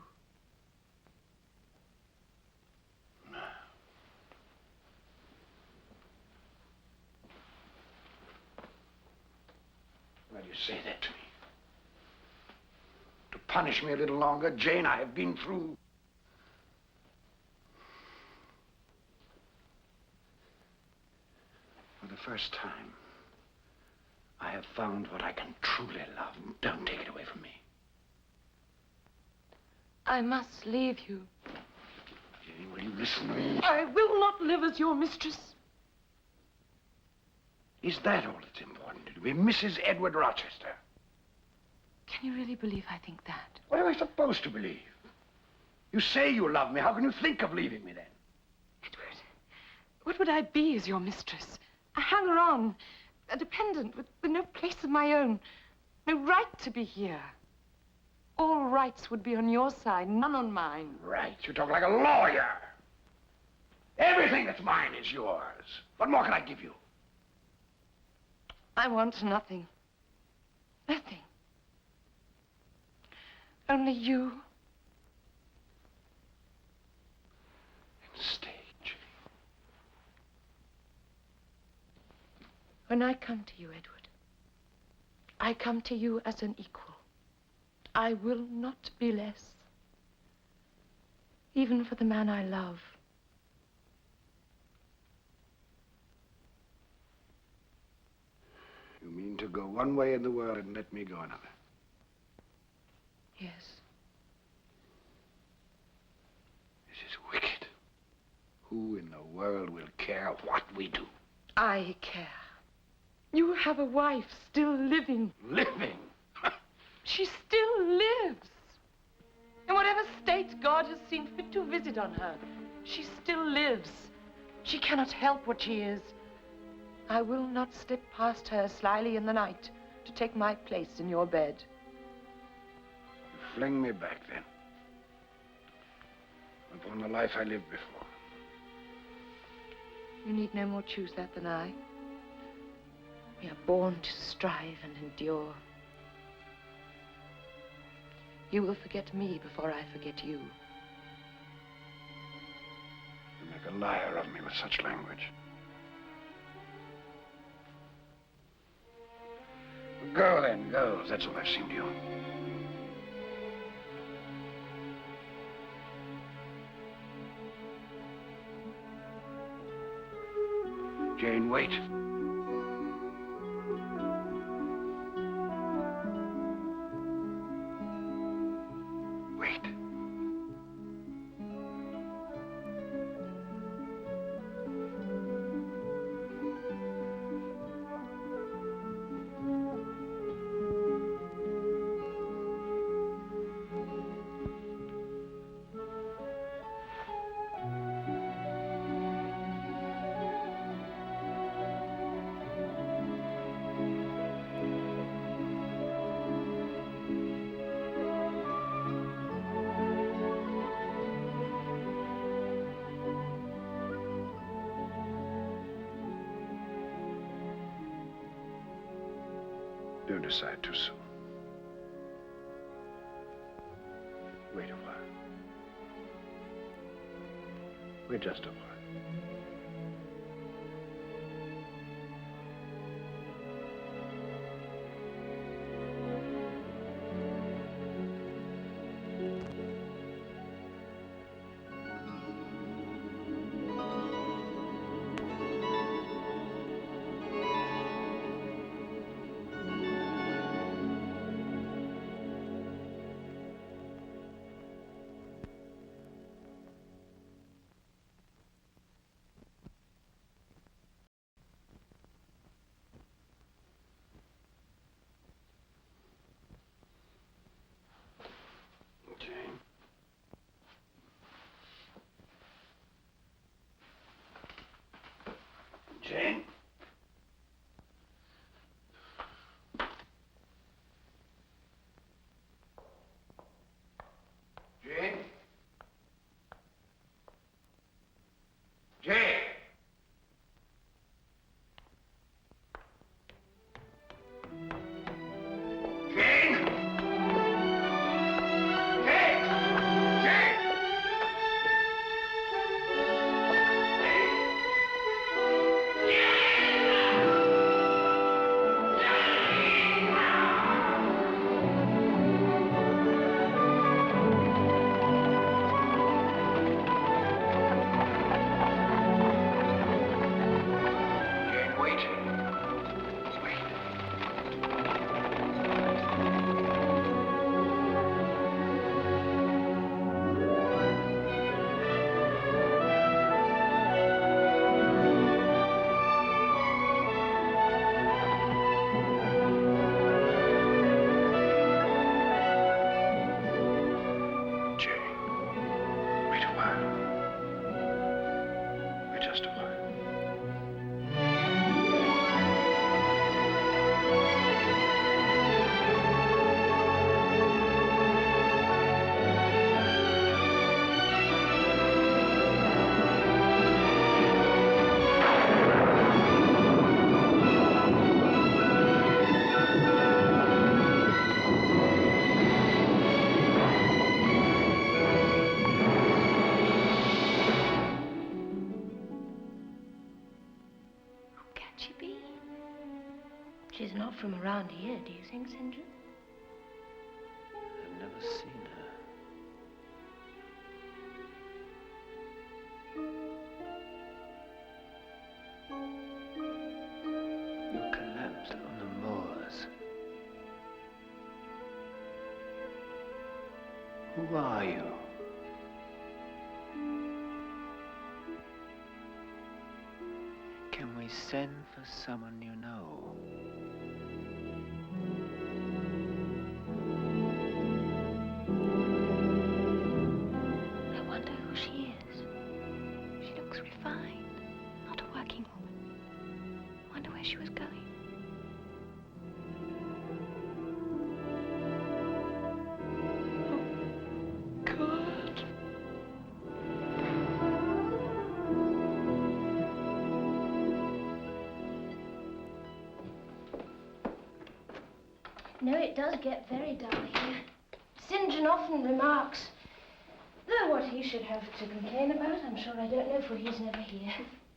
Why do you say that to me? To punish me a little longer? Jane, I have been through. For the first time, I have found what I can truly love. Don't take it away from me. I must leave you. Jane, will you listen to me? I will not live as your mistress. Is that all that's important to be Mrs. Edward Rochester? Can you really believe I think that? What am I supposed to believe? You say you love me. How can you think of leaving me then? Edward, what would I be as your mistress? A hanger-on, a dependent with no place of my own, no right to be here. All rights would be on your side, none on mine. Right. You talk like a lawyer. Everything that's mine is yours. What more can I give you? I want nothing. Nothing. Only you. And stay, Jane. When I come to you, Edward, I come to you as an equal. I will not be less. Even for the man I love. You mean to go one way in the world and let me go another? Yes. This is wicked. Who in the world will care what we do? I care. You have a wife still living. Living? She still lives. In whatever state God has seen fit to visit on her, she still lives. She cannot help what she is. I will not slip past her slyly in the night to take my place in your bed. You fling me back, then, upon the life I lived before. You need no more choose that than I. We are born to strive and endure. You will forget me before I forget you. You make a liar of me with such language. Go, then, go. That's all I've seen to you. Jane, wait. Don't decide too soon. Wait a while. Wait just a while. Jane? Jane? Jane? She's not from around here, do you think, St. John? I've never seen her. You collapsed on the moors. Who are you? Can we send for someone you know? I wonder who she is. She looks refined, not a working woman. Wonder where she was going. God. No, it does get very dull here. St. John often remarks, though what he should have to complain about, I'm sure I don't know, for he's never here.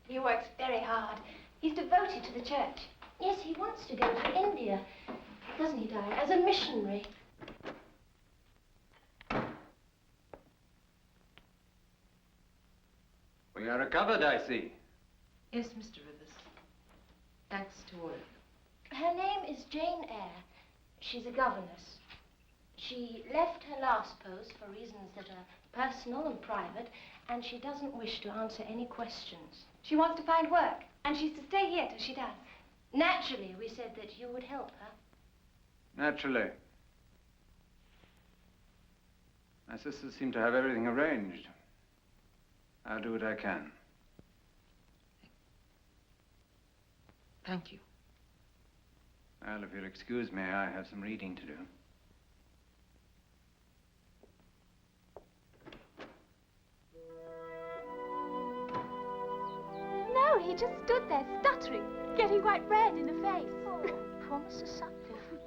He works very hard. He's devoted to the church. Yes, he wants to go to India, doesn't he, darling, as a missionary. We are recovered, I see. Yes, Mr. Rivers. Thanks to all of you. Her name is Jane Eyre. She's a governess. She left her last post for reasons that are personal and private, and she doesn't wish to answer any questions. She wants to find work, and she's to stay here till she does. Naturally, we said that you would help her. Naturally. My sisters seem to have everything arranged. I'll do what I can. Thank you. Well, if you'll excuse me, I have some reading to do. No, he just stood there stuttering, getting quite red in the face. Oh, poor Mr. Sutcliffe.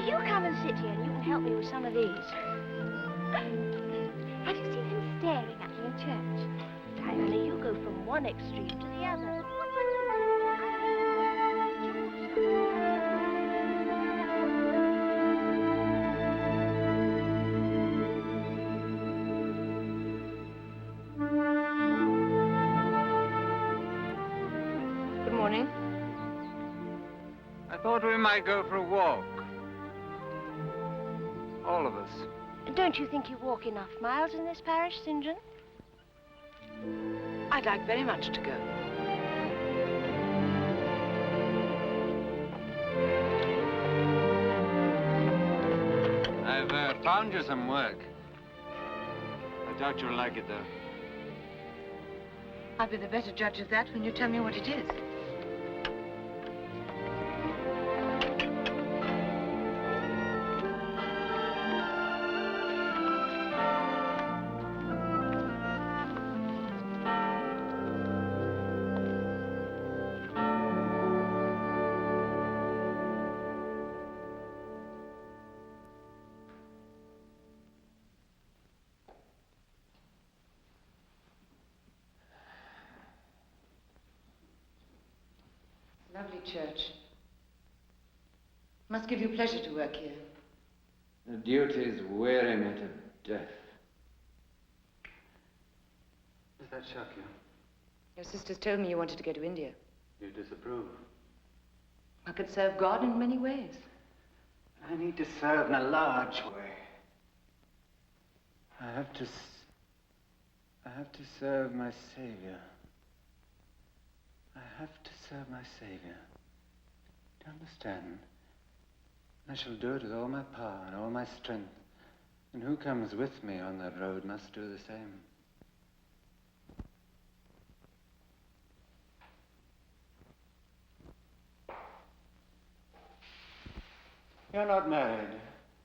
you come and sit here and you can help me with some of these. Have you seen him staring at me in church? Tyranny, you go from one extreme to the other. Good morning. I thought we might go for a walk. All of us. Don't you think you walk enough miles in this parish, St. John? I'd like very much to go. I've found you some work. I doubt you'll like it, though. I'll be the better judge of that when you tell me what it is. Lovely church. Must give you pleasure to work here. The duties weary me to death. Does that shock you? Your sisters told me you wanted to go to India. You disapprove? I could serve God in many ways. I need to serve in a large way. I have to serve my Savior. I have to serve my Savior. Do you understand? I shall do it with all my power and all my strength. And who comes with me on that road must do the same. You're not married.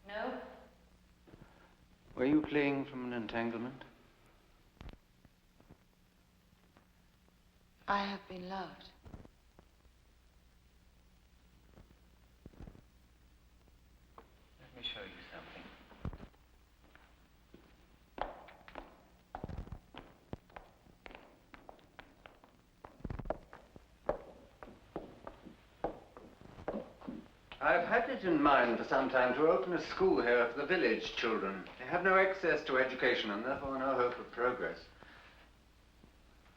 No? Were you fleeing from an entanglement? I have been loved. Let me show you something. I've had it in mind for some time to open a school here for the village children. They have no access to education and therefore no hope of progress.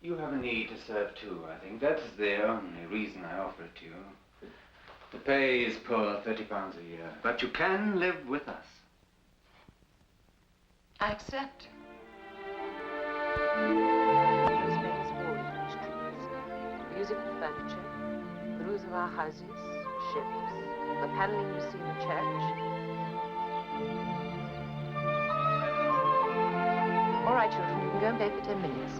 You have a need to serve too, I think. That's the only reason I offer it to you. The pay is poor, £30 a year, but you can live with us. I accept. Those famous wall trees, the music of furniture, the roofs of our houses, ships, the paneling you see in the church. All right, children, you can go and play for 10 minutes.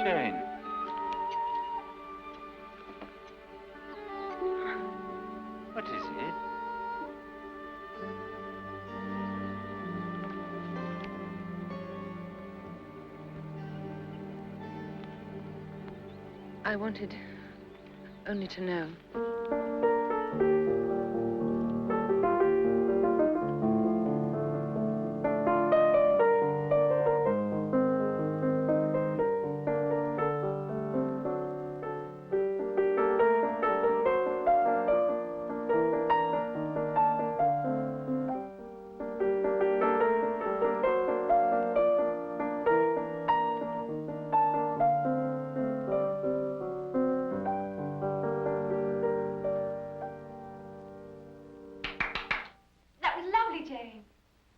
Jane. What is it? I wanted only to know.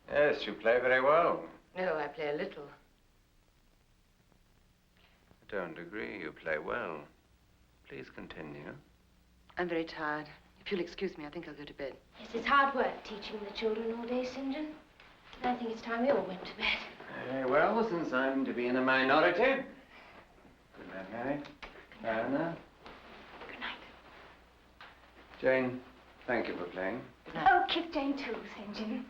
Yes, you play very well. No, I play a little. I don't agree. You play well. Please continue. I'm very tired. If you'll excuse me, I think I'll go to bed. Yes, it's hard work teaching the children all day, St. John. I think it's time we all went to bed. Very well, since I'm to be in a minority. Good night, Mary. Diana. Good night. Jane, Thank you for playing. Oh, keep Jane too, St. John.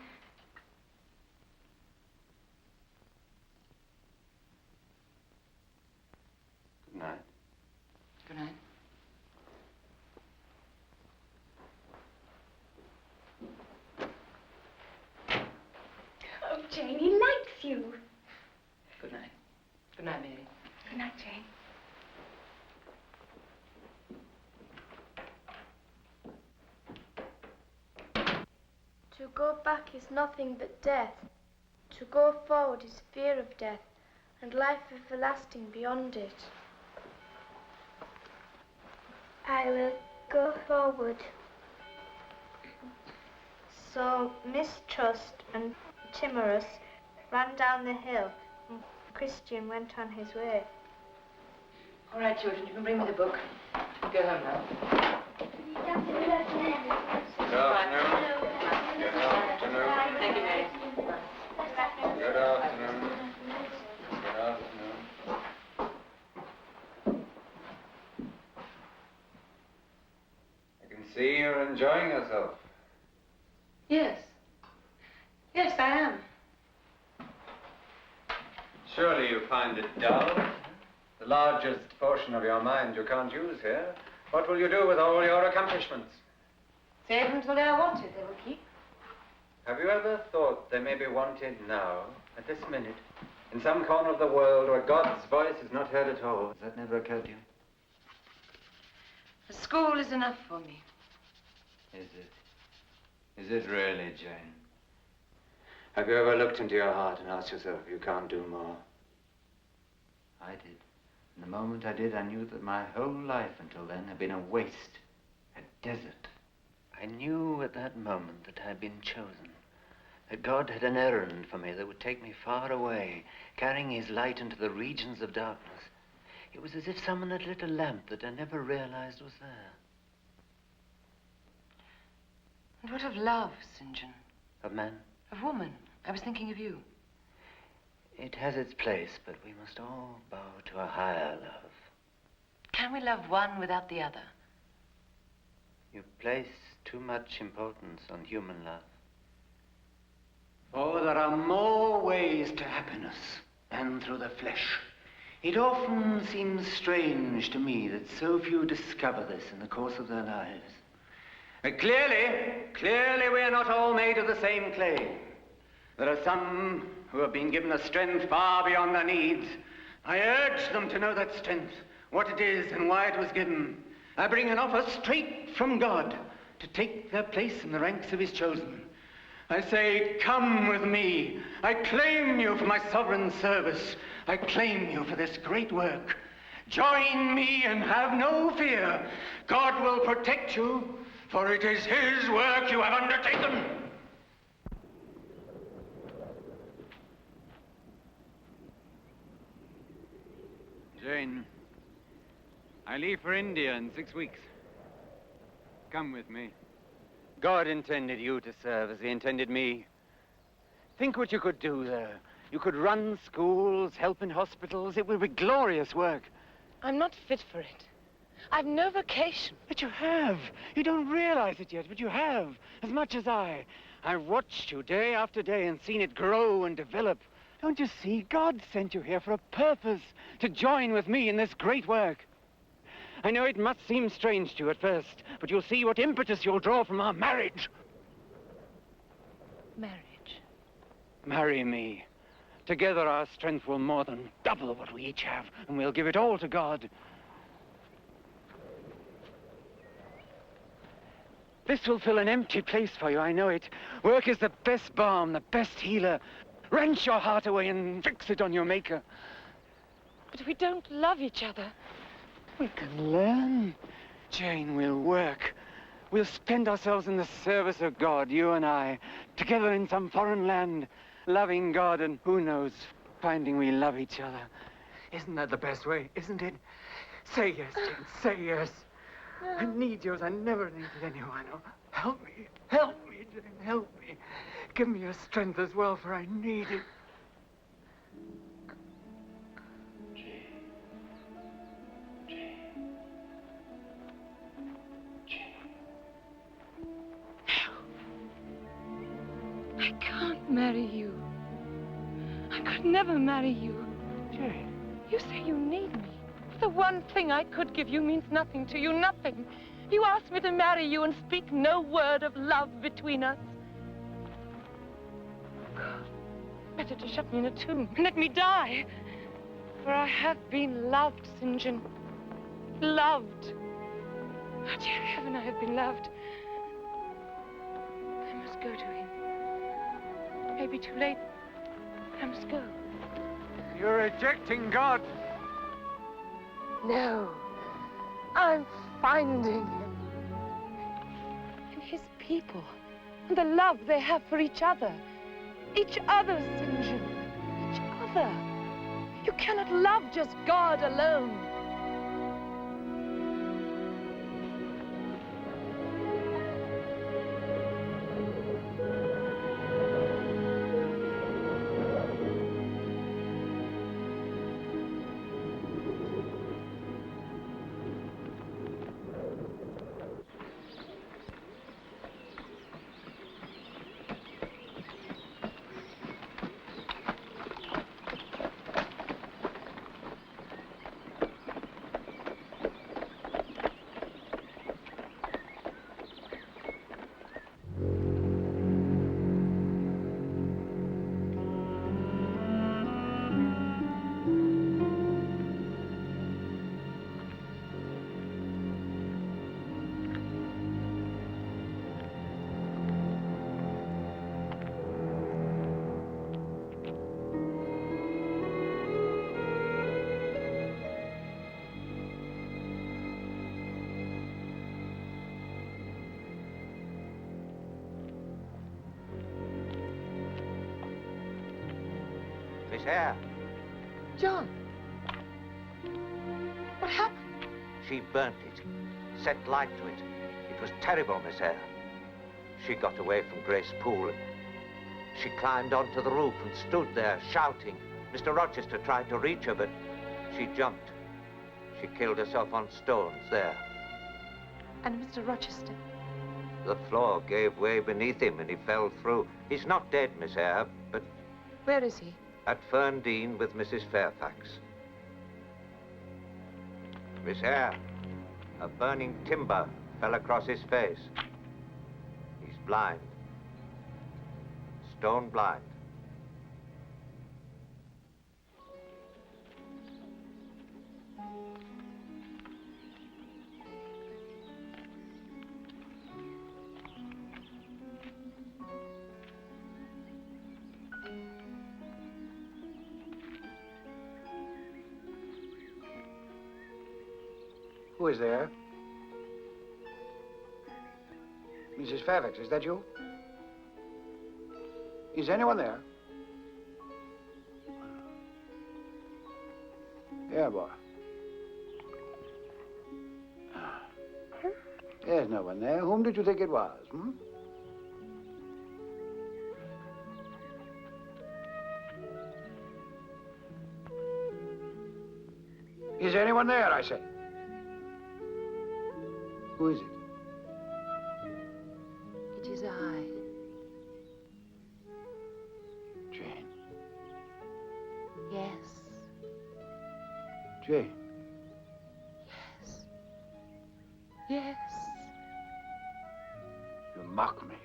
Good night. Good night. Oh, Jane, he likes you. Good night. Good night, Mary. Good night, Jane. To go back is nothing but death. To go forward is fear of death, and life everlasting beyond it. I will go forward. So Mistrust and Timorous ran down the hill, and Christian went on his way. All right, children, you can bring me the book. Go home now. Good afternoon. Good afternoon. Thank you, Mary. Good afternoon. Good afternoon. I can see you're enjoying yourself. Yes. Yes, I am. Surely you find it dull? The largest portion of your mind you can't use here. What will you do with all your accomplishments? Save them till they are wanted. They will keep. Have you ever thought they may be wanted now, at this minute, in some corner of the world where God's voice is not heard at all? Has that never occurred to you? The school is enough for me. Is it? Is it really, Jane? Have you ever looked into your heart and asked yourself if you can't do more? I did. And the moment I did, I knew that my whole life until then had been a waste, a desert. I knew at that moment that I had been chosen, that God had an errand for me that would take me far away, carrying his light into the regions of darkness. It was as if someone had lit a lamp that I never realized was there. And what of love, St. John? Of man? Of woman? I was thinking of you. It has its place, but we must all bow to a higher love. Can we love one without the other? You place too much importance on human love. Oh, there are more ways to happiness than through the flesh. It often seems strange to me that so few discover this in the course of their lives. Clearly we are not all made of the same clay. There are some who have been given a strength far beyond their needs. I urge them to know that strength, what it is and why it was given. I bring an offer straight from God to take their place in the ranks of his chosen. I say, come with me. I claim you for my sovereign service. I claim you for this great work. Join me and have no fear. God will protect you, for it is his work you have undertaken. Jane, I leave for India in 6 weeks. Come with me. God intended you to serve as he intended me. Think what you could do there. You could run schools, help in hospitals. It would be glorious work. I'm not fit for it. I've no vocation. But you have. You don't realize it yet, but you have, as much as I. I've watched you day after day and seen it grow and develop. Don't you see? God sent you here for a purpose, to join with me in this great work. I know it must seem strange to you at first, but you'll see what impetus you'll draw from our marriage. Marriage? Marry me. Together our strength will more than double what we each have, and we'll give it all to God. This will fill an empty place for you, I know it. Work is the best balm, the best healer. Wrench your heart away and fix it on your maker. But we don't love each other. We can learn. Jane, we'll work. We'll spend ourselves in the service of God, you and I, together in some foreign land, loving God and, who knows, finding we love each other. Isn't that the best way, isn't it? Say yes, Jane, say yes. I need you as I never needed anyone. Oh, help me, Jane, help me. Give me your strength as well, for I need it. marry you. I could never marry you. Jane. You say you need me. The one thing I could give you means nothing to you, nothing. You asked me to marry you and speak no word of love between us. God, better to shut me in a tomb and let me die. For I have been loved, St. John. Loved. Oh, dear heaven, I have been loved. I must go to him. It may be too late, but I must go. You're rejecting God. No, I'm finding him. And his people, and the love they have for each other. Each other, St. John. Each other. You cannot love just God alone. Miss Eyre. John. What happened? She burnt it, set light to it. It was terrible, Miss Eyre. She got away from Grace Poole. She climbed onto the roof and stood there shouting. Mr. Rochester tried to reach her, but she jumped. She killed herself on stones there. And Mr. Rochester? The floor gave way beneath him and he fell through. He's not dead, Miss Eyre, but... Where is he? At Ferndean with Mrs. Fairfax. Miss Eyre, a burning timber fell across his face. He's blind. Stone blind. Who is there? Mrs. Fairfax, is that you? Is anyone there? Yeah, boy. There's no one there. Whom did you think it was, hmm? Is anyone there, I say? Who is it? It is I. Jane. Yes. Jane. Yes. Yes. You mock me.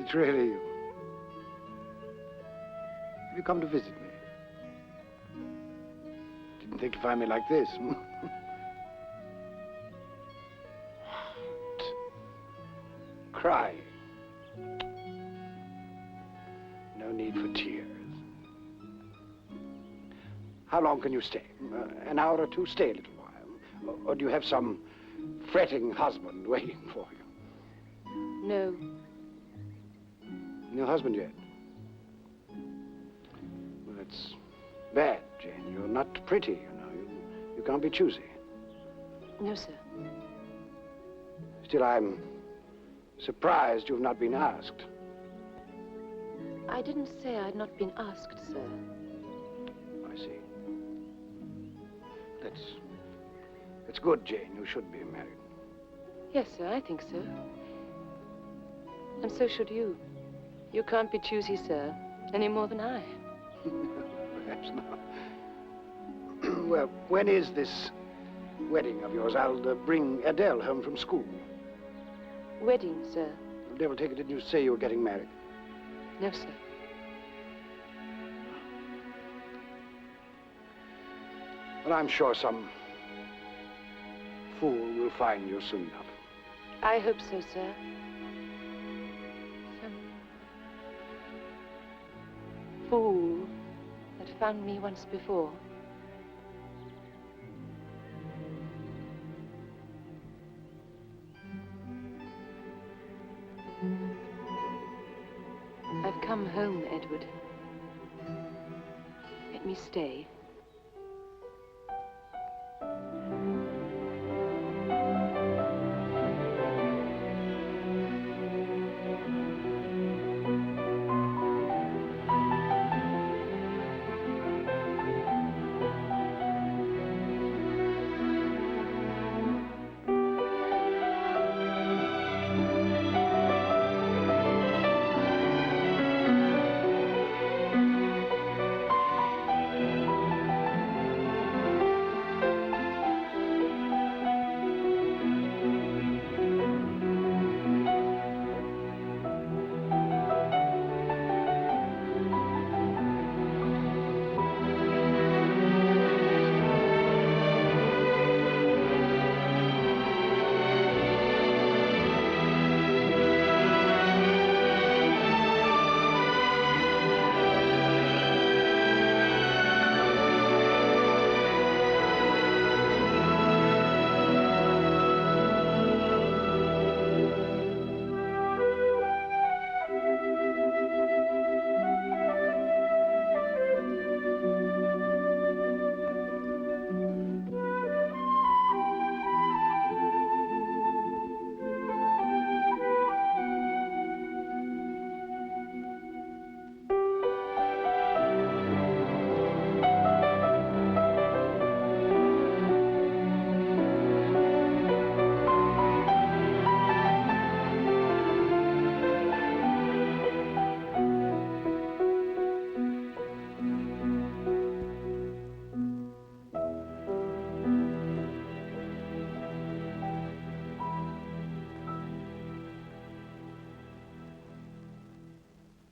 It's really you. Have you come to visit me? Didn't think to find me like this. What? Crying. No need for tears. How long can you stay? An hour or two? Stay a little while. Or do you have some fretting husband waiting for you? No. No husband yet? Well, it's bad, Jane. You're not pretty, you know. You can't be choosy. No, sir. Still, I'm surprised you've not been asked. I didn't say I'd not been asked, sir. I see. That's good, Jane. You should be married. Yes, sir, I think so. And so should you. You can't be choosy, sir, any more than I. Perhaps not. Well, when is this wedding of yours? I'll bring Adele home from school. Wedding, sir? Devil take it, didn't you say you were getting married? No, sir. Well, I'm sure some fool will find you soon enough. I hope so, sir. Some fool that found me once before. I've come home, Edward. Let me stay.